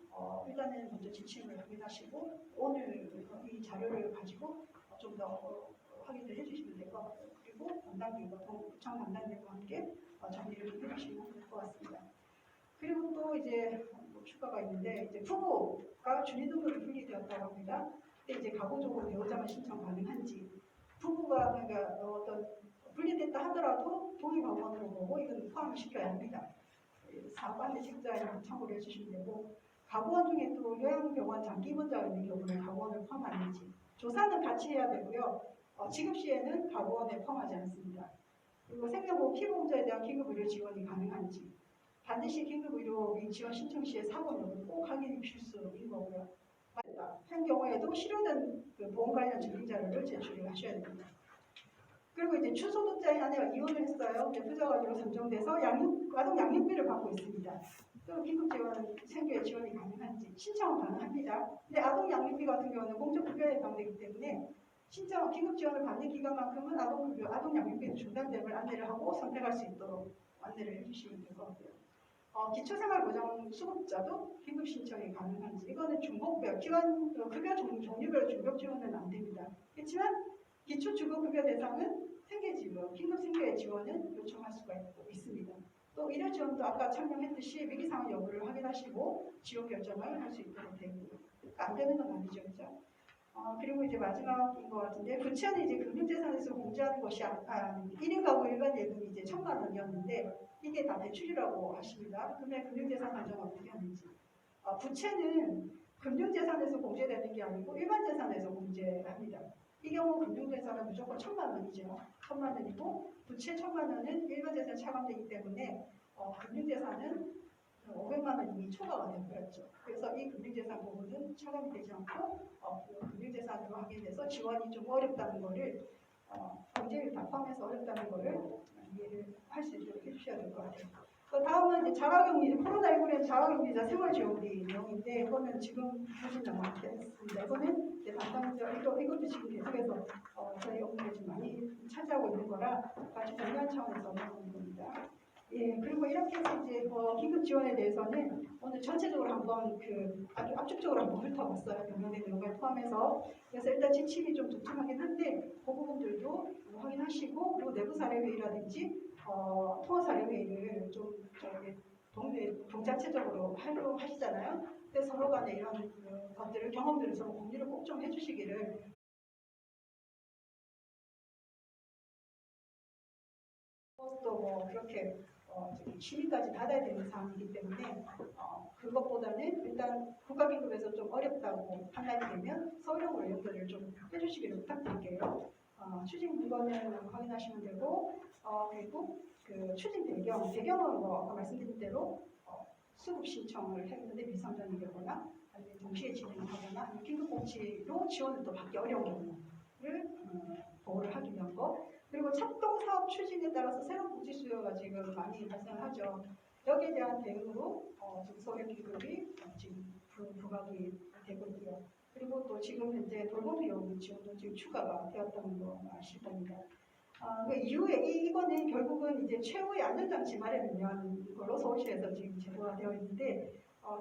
일단은 먼저 지침을 확인하시고 오늘 이 자료를 가지고 좀 더 확인을 해주시면 될 것 같고요. 그리고 담당자과 구청 담당자과 함께 정리를 좀 해주시면 될 것 같습니다. 그리고 또 이제 추가가 있는데 이제 부부가 주민등록이 분리되었다고 합니다. 근데 이제 가구적으로 배우자만 신청 가능한지 부부가 그러니까 어떤 분리됐다 하더라도 동의방문으로 보고 이건 포함을 시켜야 합니다. 사업안내 책자에 참고를 해주시면 되고 가구원 중에 또 요양병원 장기 입원자가 있는 경우는 가구원을 포함하는지 조사는 같이 해야 되고요. 지급 시에는 가구원에 포함하지 않습니다. 그리고 생명보험 피보험자에 대한 긴급의료 지원이 가능한지 반드시 긴급의료 지원 신청 시에 사고 여부를 꼭 확인이 필수인 거고요. 한 경우에도 실효된 보험 관련 증빙 자료를 제출을 하셔야 됩니다. 그리고 이제 추소득자의 아내가 이혼을 했어요. 부자가족으로 선정돼서 아동 양육비를 받고 있습니다. 또 긴급 지원은 생계 지원이 가능한지 신청은 가능합니다. 근데 아동 양육비 같은 경우는 공적급여에 해당되기 때문에 긴급 지원을 받는 기간만큼은 아동 양육비는 중단됨을 안내를 하고 선택할 수 있도록 안내를 해주시면 될 것 같고요. 기초생활보장 수급자도 긴급 신청이 가능한지 이거는 중복별 급여 종류별 중복 지원은 안 됩니다. 그렇지만 기초주거급여 대상은 생계지원, 긴급 생계 지원은 요청할 수가 있습니다. 또 의료 지원도 아까 설명했듯이 위기 상황 여부를 확인하시고 지원 결정을 할 수 있도록 되고 그러니까 안 되는 건 아니죠, 그렇죠? 그리고 이제 마지막인 것 같은데 부채는 이제 금융재산에서 공제하는 것이 1인 가구 일반 예금이 이제 1,000만 원이었는데 이게 다 대출이라고 하십니다. 그러면 금융재산 산정 어떻게 하는지 부채는 금융재산에서 공제되는 게 아니고 일반 재산에서 공제합니다. 이 경우 금융재산은 무조건 1,000만 원이죠. 1,000만 원이고 부채 1,000만 원은 일반 재산에 차감되기 때문에 금융재산은 500만 원 이미 초과가 되어버렸죠. 그래서 이 금융재산 부분은 차감이 되지 않고 금융재산으로 하게 돼서 지원이 좀 어렵다는 거를 공제율 다 포함해서 어렵다는 거를 이해를 할 수 있도록 해주셔야 될 것 같아요. 그 다음은 이제 자가격리, 코로나19는 자가격리자 생활지원비 내용인데 이거는 지금 보신 남한테 했습니다. 이거는 이제 담당자 이것도 지금 계속해서 저희 업무에 좀 많이 차지하고 있는 거라 같이 정리한 차원에서 하는 겁니다. 예, 그리고 이렇게 해서 이제 긴급 지원에 대해서는 오늘 전체적으로 한번 아주 압축적으로 한번 훑어봤어요. 병명된 내용을 포함해서. 그래서 일단 지침이 좀 두툼하긴 한데 그 부분들도 확인하시고 그리고 내부 사례 회의라든지 통화 사례 회의를 좀 동자체적으로 활용하시잖아요. 근데 서로 간에 이런 것들을 경험들을 서로 공유를 꼭 좀 해주시기를. 또 뭐 그렇게 심의까지 받아야 되는 사항이기 때문에 그것보다는 일단 국가기금에서 좀 어렵다고 판단이 되면 서울형으로 연결을 좀 해주시기를 부탁드릴게요. 추진 문건을 확인하시면 되고 그리고 그 추진 배경은 뭐 아까 말씀드린 대로 수급 신청을 했는데 미상전이 되거나 아니면 동시에 진행을 하거나 아니면 긴급복지로 지원을 또 받기 어려운 경우를 보호를 하기 위한 거. 그리고 착동사업 추진에 따라서 새로운 복지 수요가 지금 많이 발생하죠. 여기에 대한 대응으로 지금 서울기금이 지금 부각이 되고 있고요. 그리고 또 지금 현재 돌봄비용 지원도 지금 추가가 되었다는 거 아실 겁니다. 그 이후에 이거는 결국은 이제 최후의 안전장치 마련을 위한 걸로 서울시에서 지금 제도가 되어 있는데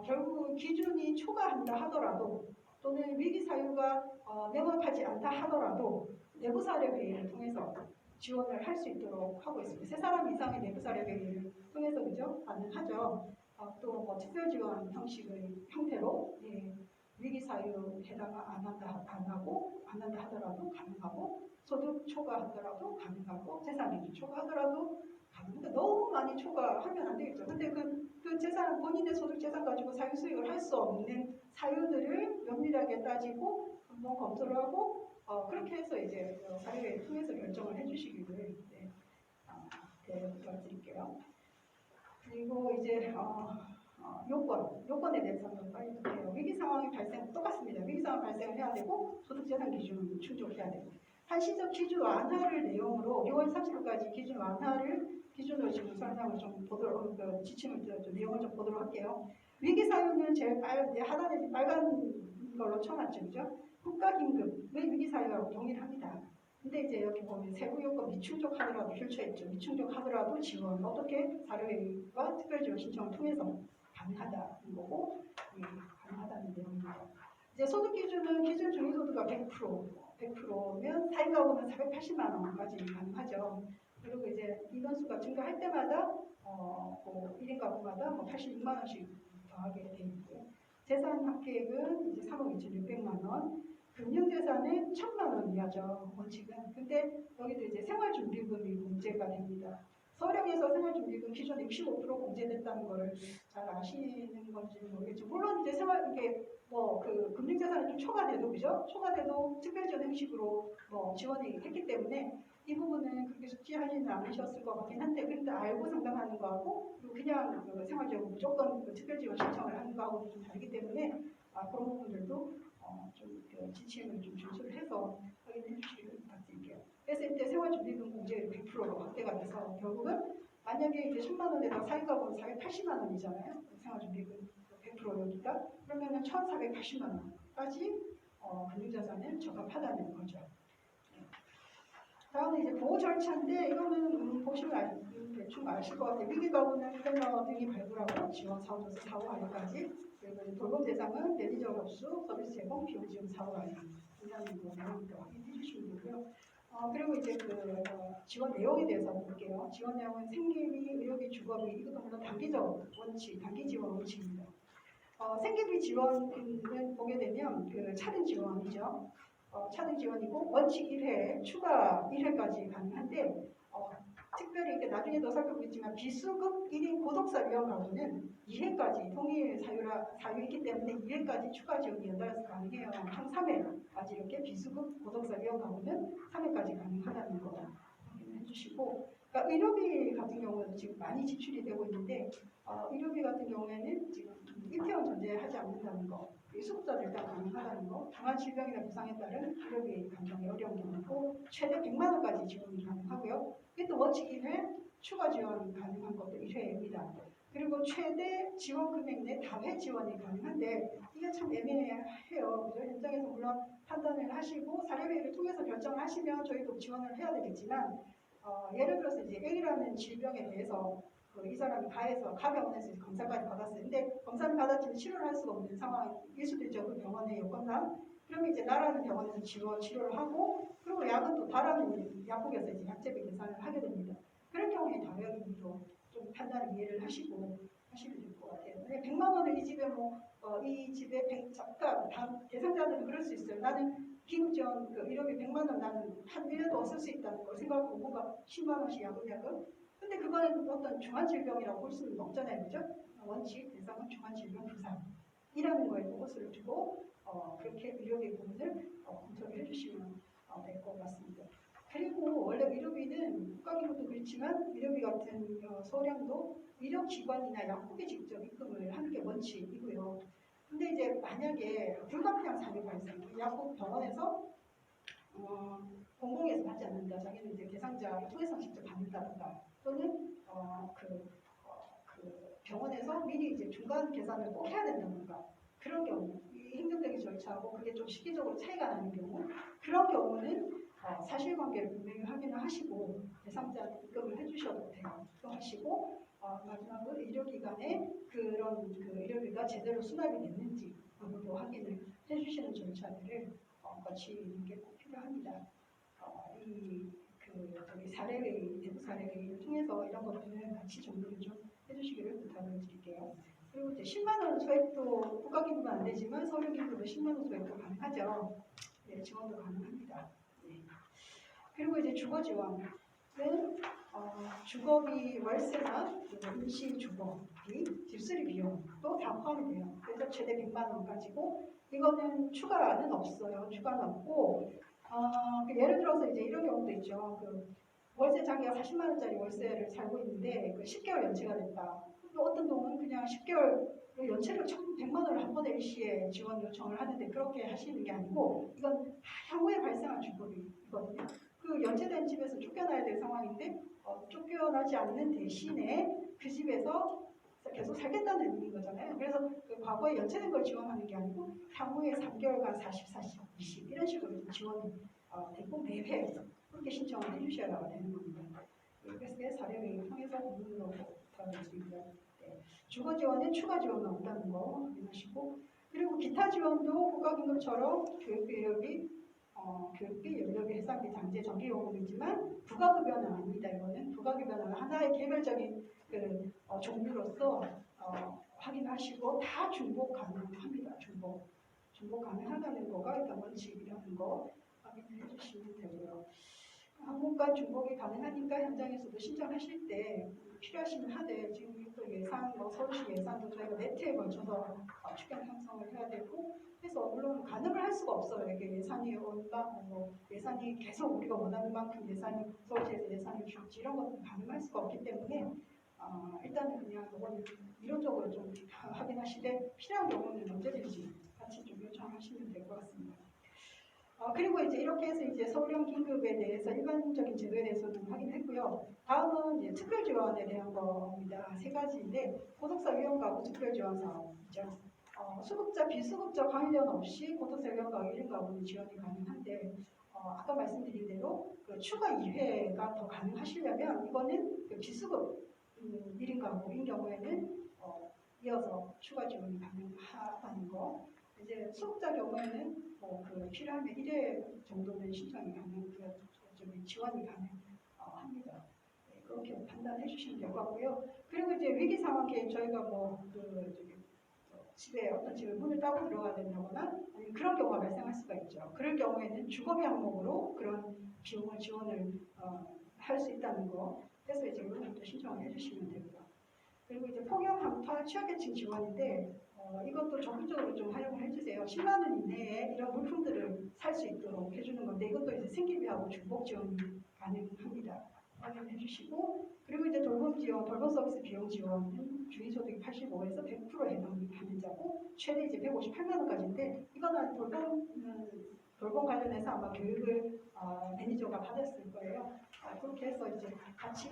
결국은 기준이 초과한다 하더라도 또는 위기 사유가 명확하지 않다 하더라도 내부 사례 회의를 통해서 지원을 할 수 있도록 하고 있습니다. 3사람 이상의 내부 사례 회의를 통해서 그죠? 가능하죠. 또 뭐 특별 지원 형태로 위기 사유 해당 안 한다 하더라도 가능하고 소득 초과하더라도 가능하고 재산 기준 초과하더라도 가능합니다. 너무 많이 초과하면 안 되겠죠. 근데 그 재산 본인의 소득 재산 가지고 사유 수익을 할 수 없는 사유들을 면밀하게 따지고 한번 검토를 하고 그렇게 해서 이제 사례를 통해서 결정을 해주시기를 부탁드릴게요. 그리고 이제 요건에 대해서 한번 빨리 볼게요. 위기 상황이 똑같습니다. 위기 상황 발생을 해야 되고 소득 재산 기준을 충족해야 되고 한시적 기준 완화를 내용으로 6월 30일까지 기준 완화를 기준으로 지금 설명을 좀 보도록 지침을 내용을 좀 보도록 할게요. 위기 사유는 제일 하단에 빨간 걸로 쳐놨죠, 그죠? 국가긴급의 위기 사유하고 동일합니다. 근데 이제 여기 보면 세부 요건 미충족하더라도 펼쳐있죠. 미충족하더라도 지원 어떻게 사료회의와 특별지원 신청을 통해서 가능하다는 거고 가능하다는 내용입니다. 이제 소득 기준은 기준 중위소득가 100%면 4인 가구는 480만 원까지 가능하죠. 그리고 이제 인원수가 증가할 때마다 1인 가구마다 82만 원씩 더하게 되어 있고요. 재산 합계액은 이제 3억 2,600만 원. 금융재산은 1,000만 원 이하죠. 원칙은. 근데 여기도 이제 생활준비금이 문제가 됩니다. 서울형에서 생활준비금 기존 65% 공제됐다는 거를 잘 아시는 건지 모르겠죠. 물론 이제 이게 금융재산이 좀 초과돼도 그죠? 초과돼도 특별지원 형식으로 지원이 했기 때문에 이 부분은 그렇게 숙지하지는 않으셨을 것 같긴 한데 그런데 알고 상담하는 거하고 그냥 생활지원 무조건 특별지원 신청을 하는 거하고 좀 다르기 때문에 그런 부분들도 좀 지침을 좀 준수를 해서 확인해 주시기를 부탁드릴게요. 그래서 이때 생활준비금 공제율 100%로 확대가 돼서 결국은 만약에 이제 10만 원에다가 4인 가구는 480만 원이잖아요. 생활준비금 100% 여기가 그러면은 1,480만 원까지 금융자산을 적합하다는 거죠. 다음은 이제 보호 절차인데 이거는 보시면 대충 아실 것 같아요. 위기 가구는 플래너 등이 발굴하고 지원 사업조사 사후 관리까지 그리고 돌봄 대상은 매니저 접수 서비스 제공 비용 지원 사후 관리 이라는 거 내용부터 확인해 주시면 되고요. 그리고 이제 지원 내용에 대해서 볼게요. 지원 내용은 생계비, 의료비, 주거비 이것도 물론 단기적 원칙, 단기 지원 원칙입니다. 생계비 지원은 보게 되면 차등 지원이죠. 차등 지원이고 원칙 1회, 추가 1회까지 가능한데 특별히 이렇게 나중에도 살펴보겠지만 비수급 1인 고독사 위험 가구는 2회까지 동일 사유이기 때문에 2회까지 추가 지원이 연달아서 가능해요. 총 3회까지 이렇게 비수급 고독사 위험 가구는 3회까지 가능하다는 거 확인해 주시고, 그러니까 의료비 같은 경우에도 지금 많이 지출이 되고 있는데 의료비 같은 경우에는 지금 입퇴원 전제하지 않는다는 거, 수급자들 일단 가능하다는 거, 강한 질병이나 부상에 따른 의료비 감당이 어려운 경우고 최대 100만 원까지 지원이 가능하고요. 이것도 원칙 1회, 추가 지원 가능한 것도 1회입니다. 그리고 최대 지원 금액 내 다회 지원이 가능한데 이게 참 애매해요. 그죠? 현장에서 물론 판단을 하시고 사례회의를 통해서 결정을 하시면 저희도 지원을 해야 되겠지만 예를 들어서 이제 A라는 질병에 대해서 이 사람이 가병원에서 검사까지 받았어요. 근데 검사를 받았지만 치료를 할 수가 없는 상황일 수도 있죠. 그 병원의 여건상. 그러면 이제 나라는 병원에서 치료를 하고 그리고 약은 또 다른 약국에서 이제 약제비 계산을 하게 됩니다. 그런 경우에 당연히 좀 판단을 이해를 하시면 될 것 같아요. 100만 원을 이 집에 이 집에 그러니까 대상자들은 그럴 수 있어요. 나는 기금지원 의료비 100만 원 나는 한 1년도 쓸 수 있다는 걸 생각하고 뭔가 10만 원씩 야금야금. 근데 그거는 어떤 중환질병이라고 볼 수는 없잖아요. 그죠? 원칙 대상은 중환질병 부상이라는 거에 포커스를 두고 그렇게 의료비 부분을 검토를 해주시면 될 것 같습니다. 그리고 원래 의료비는 국가기금도 그렇지만 의료비 같은 소량도 의료기관이나 약국에 직접 입금을 하는 게 원칙이고요. 근데 이제 만약에 불가피한 사례 발생, 약국 병원에서 공공에서 받지 않는다, 자기는 이제 대상자를 통해서 직접 받는다든가, 또는 병원에서 미리 이제 중간 계산을 꼭 해야 된다든가, 그런 경우, 행정적인 절차하고 그게 좀 시기적으로 차이가 나는 경우, 그런 경우는 사실관계를 분명히 확인을 하시고 대상자한테 입금을 해주셔도 돼요. 또 하시고 마지막으로 의료기관에 그런 의료비가 제대로 수납이 됐는지 그것도 확인을 해주시는 절차들을 거치는 게 꼭 필요합니다. 저희 사례회의, 대부 사례회의를 통해서 이런 것들을 같이 정리를 좀 해주시기를 부탁을 드릴게요. 그리고 이제 10만 원 소액도 국가기금은 안 되지만 서류기금으로 10만 원 소액도 가능하죠. 네, 지원도 가능합니다. 네. 그리고 이제 주거 지원은 주거비 월세나 임시 주거비, 집수리 비용도 다 포함이 돼요. 그래서 최대 100만 원까지고 이거는 추가는 없어요. 추가는 없고 예를 들어서 이제 이런 경우도 있죠. 월세 자기가 40만 원짜리 월세를 살고 있는데 10개월 연체가 됐다. 또 어떤 동은 그냥 10개월 연체를 100만 원을 한 번에 일시에 지원 요청을 하는데 그렇게 하시는 게 아니고 이건 향후에 발생한 주거비거든요. 연체된 집에서 쫓겨나야 될 상황인데 쫓겨나지 않는 대신에 그 집에서 계속 살겠다는 의미인 거잖아요. 그래서 과거에 연체된 걸 지원하는 게 아니고 향후에 3개월간 40, 40, 20 이런 식으로 지원이 되고 매회 그렇게 신청을 해주셔야 되는 겁니다. 그래서 사례회의를 통해서 부분으로 부탁드리고요. 네. 주거 지원은 추가 지원은 없다는 거 확인하시고, 그리고 기타 지원도 국가기금처럼 교육비, 교육비, 연료비, 해상비, 장제, 전기요금이지만 부가급여는 아닙니다. 이거는 부가급여는 하나의 개별적인 종류로서 확인하시고 다 중복 가능합니다. 중복 가능하다는 거가 일단 원칙이라는 거 확인해 주시면 되고요. 항공과 중복이 가능하니까 현장에서도 신청하실 때 필요하시면 하되 지금 또 예산, 서울시 예산도 저희가 네트에 걸쳐서 추경 형성을 해야 되고 해서 물론 가능을 할 수가 없어요. 이게 예산이 예산이 계속 우리가 원하는 만큼 예산이 서울시에서 예산을 줄지 이런 것은 가능할 수가 없기 때문에 일단은 그냥 이건 이론적으로 좀 확인하시되 필요한 경우는 언제든지 같이 좀 요청하시면 될 것 같습니다. 그리고 이제 이렇게 해서 이제 서울형 긴급에 대해서 일반적인 제도에 대해서는 확인했고요. 다음은 이제 특별 지원에 대한 겁니다. 세 가지인데 고독사 위험 가구 특별 지원 사업이죠. 수급자, 비수급자 관련 없이 고독사 위험 가구 1인 가구는 지원이 가능한데 아까 말씀드린 대로 추가 2회가 더 가능하시려면 이거는 비수급 1인 가구인 경우에는 이어서 추가 지원이 가능하다는 거. 이제 수급자 경우에는 필요하면 1회 정도는 신청이 가능하고요. 지원이 가능합니다. 네, 그렇게 판단해 주시면 될 것 같고요. 그리고 이제 위기 상황에 저희가 집에 어떤 집에 문을 따고 들어가야 된다거나 아니면 그런 경우가 발생할 수가 있죠. 그럴 경우에는 주거비 항목으로 그런 비용을 지원을 할 수 있다는 거. 그래서 이제 이런 것도 신청을 해주시면 되고요. 그리고 이제 폭염, 한파, 취약계층 지원인데 이것도 적극적으로 좀 활용을 해주세요. 10만 원 이내에 이런 물품들을 살 수 있도록 해주는 건데 이것도 이제 생계비하고 중복 지원이 가능합니다. 확인해 주시고 그리고 이제 돌봄 지원, 돌봄 서비스 비용 지원은 주기소득 85에서 100% 해당하는 자고 최대 이제 158만 원까지인데 이거는 돌봄 관련해서 아마 교육을 매니저가 받았을 거예요. 그렇게 해서 이제 같이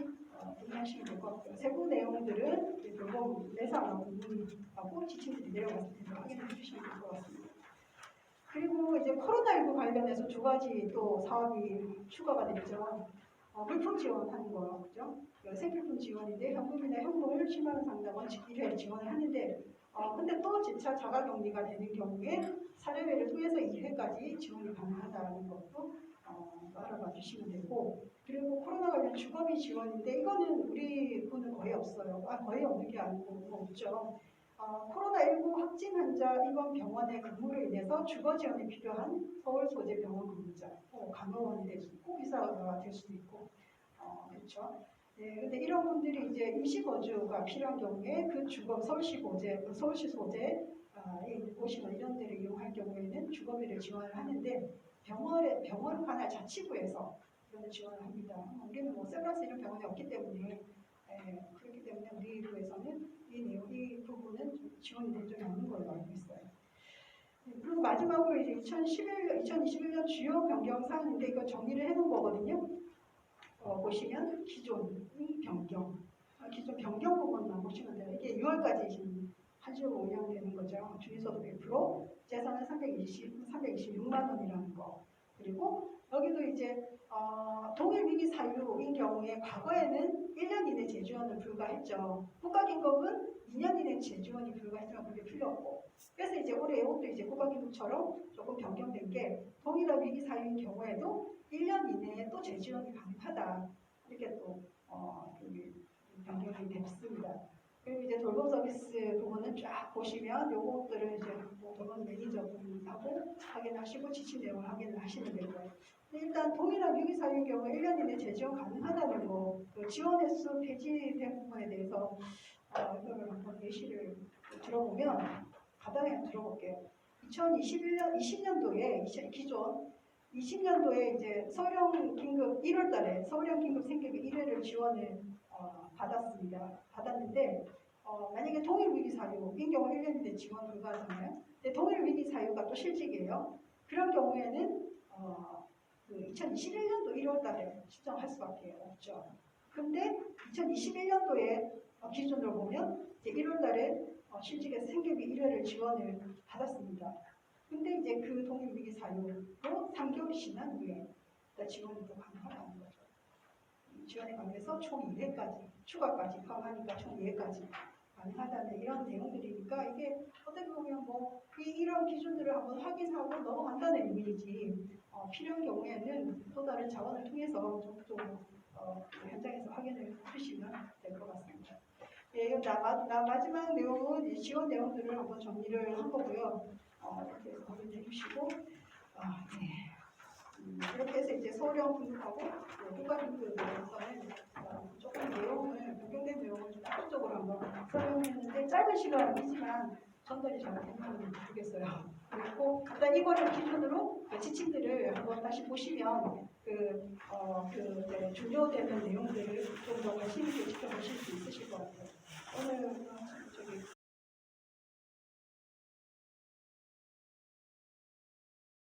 동의하시면 될 것 같고요. 세부 내용들은 돌봄 내사하고 문의하고 지침들이 내려갔을 텐데 확인해 주시면 될 것 같습니다. 그리고 이제 코로나19 관련해서 두 가지 또 사업이 추가가 됐죠. 물품 지원하는 거, 그죠? 생필품 지원인데 현금이나 현물 10만 원 상당은 1회 지원을 하는데 근데 또 재차 자가격리가 되는 경우에 사례회를 통해서 2회까지 지원이 가능하다는 것도 알아봐 주시면 되고 그리고 코로나 관련 주거비 지원인데 이거는 우리 분은 거의 없어요. 거의 없는 게 아니고 없죠. 코로나19 확진 환자 입원 병원의 근무로 인해서 주거 지원이 필요한 서울 소재 병원 근무자, 간호원이 될 수 있고 의사가 될 수도 있고 그렇죠. 네, 근데 이런 분들이 이제 임시 거주가 필요한 경우에 그 주거 서울시 소재에 오시거나 이런 데를 이용할 경우에는 주거비를 지원을 하는데 병원 관할 자치구에서 이런 지원을 합니다. 우리는 뭐 세브란스 이런 병원이 없기 때문에 그렇기 때문에 우리 구에서는 이 부분은 좀 지원이 된 적이 없는 걸로 알고 있어요. 네, 그리고 마지막으로 이제 2021년 주요 변경 사항인데 이거 정리를 해놓은 거거든요. 보시면 기존 변경, 기존 변경 부분만 보시면 돼요. 이게 6월까지 지금 한 주로 운영되는 거죠. 주유소득 100%, 재산은 326만 원이라는 거. 그리고 여기도 이제 동일 위기 사유인 경우에 과거에는 1년 이내 재지원을 불가했죠. 국가긴급은 2년 이내 재지원이 불가했지만 그게 풀렸고. 그래서 이제 올해 이것도 이제 국가긴급처럼 조금 변경된 게 동일한 위기 사유인 경우에도 1년 이내에 또 재지원이 가능하다. 이렇게 또 변경이 됐습니다. 그리고 이제 돌봄 서비스 부분은 쫙 보시면 요것들을 이제 돌봄 매니저분하고 확인하시고 지침 내용을 확인을 하시면 되고요. 일단 동일한 위기 사유인 경우 1년 이내 재지원 가능하다는 거, 그 지원 횟수 폐지된 부분에 대해서 이거를 한번 예시를 들어보면 간단하게 들어볼게요. 2020년도에 기존 20년도에 이제 서울형 긴급 1월달에 서울형 긴급 생계비 1회를 지원을 받았는데 만약에 동일 위기 사유인 경우 1년 이내 지원 불가하잖아요. 근데 동일 위기 사유가 또 실직이에요. 그런 경우에는 2021년도 1월달에 신청할 수밖에 없죠. 근데 2021년도에 기준으로 보면 이제 1월달에 실직에서 생계비 1회를 지원을 받았습니다. 근데 이제 그 동일 위기 사유로 3개월이 지난 후에 지원이 또 가능하다는 거죠. 지원에 관해서 총 2회까지 추가까지 포함하니까 총 2회까지 가능하다는 이런 내용들이니까 이게 어떻게 보면 뭐 이런 기준들을 한번 확인하고 넘어간다는 의미이지 필요한 경우에는 또 다른 자원을 통해서 적극적으로 현장에서 확인을 해주시면 될 것 같습니다. 예, 마지막 내용은 지원 내용들을 한번 정리를 한 거고요. 이렇게 해서 확인해 주시고 이렇게 해서 이제 서울형 긴급하고 국가긴급에 대해서는 조금 내용을 변경된 내용을 좀 적극적으로 한번 설명했는데 짧은 시간이지만 전달이 잘 됐는지 모르겠어요. 그리고 일단 이거를 기준으로 지침들을 한번 다시 보시면 중요되는 내용들을 좀 더 관심 있게 지켜보실 수 있으실 것 같아요. 오늘 저기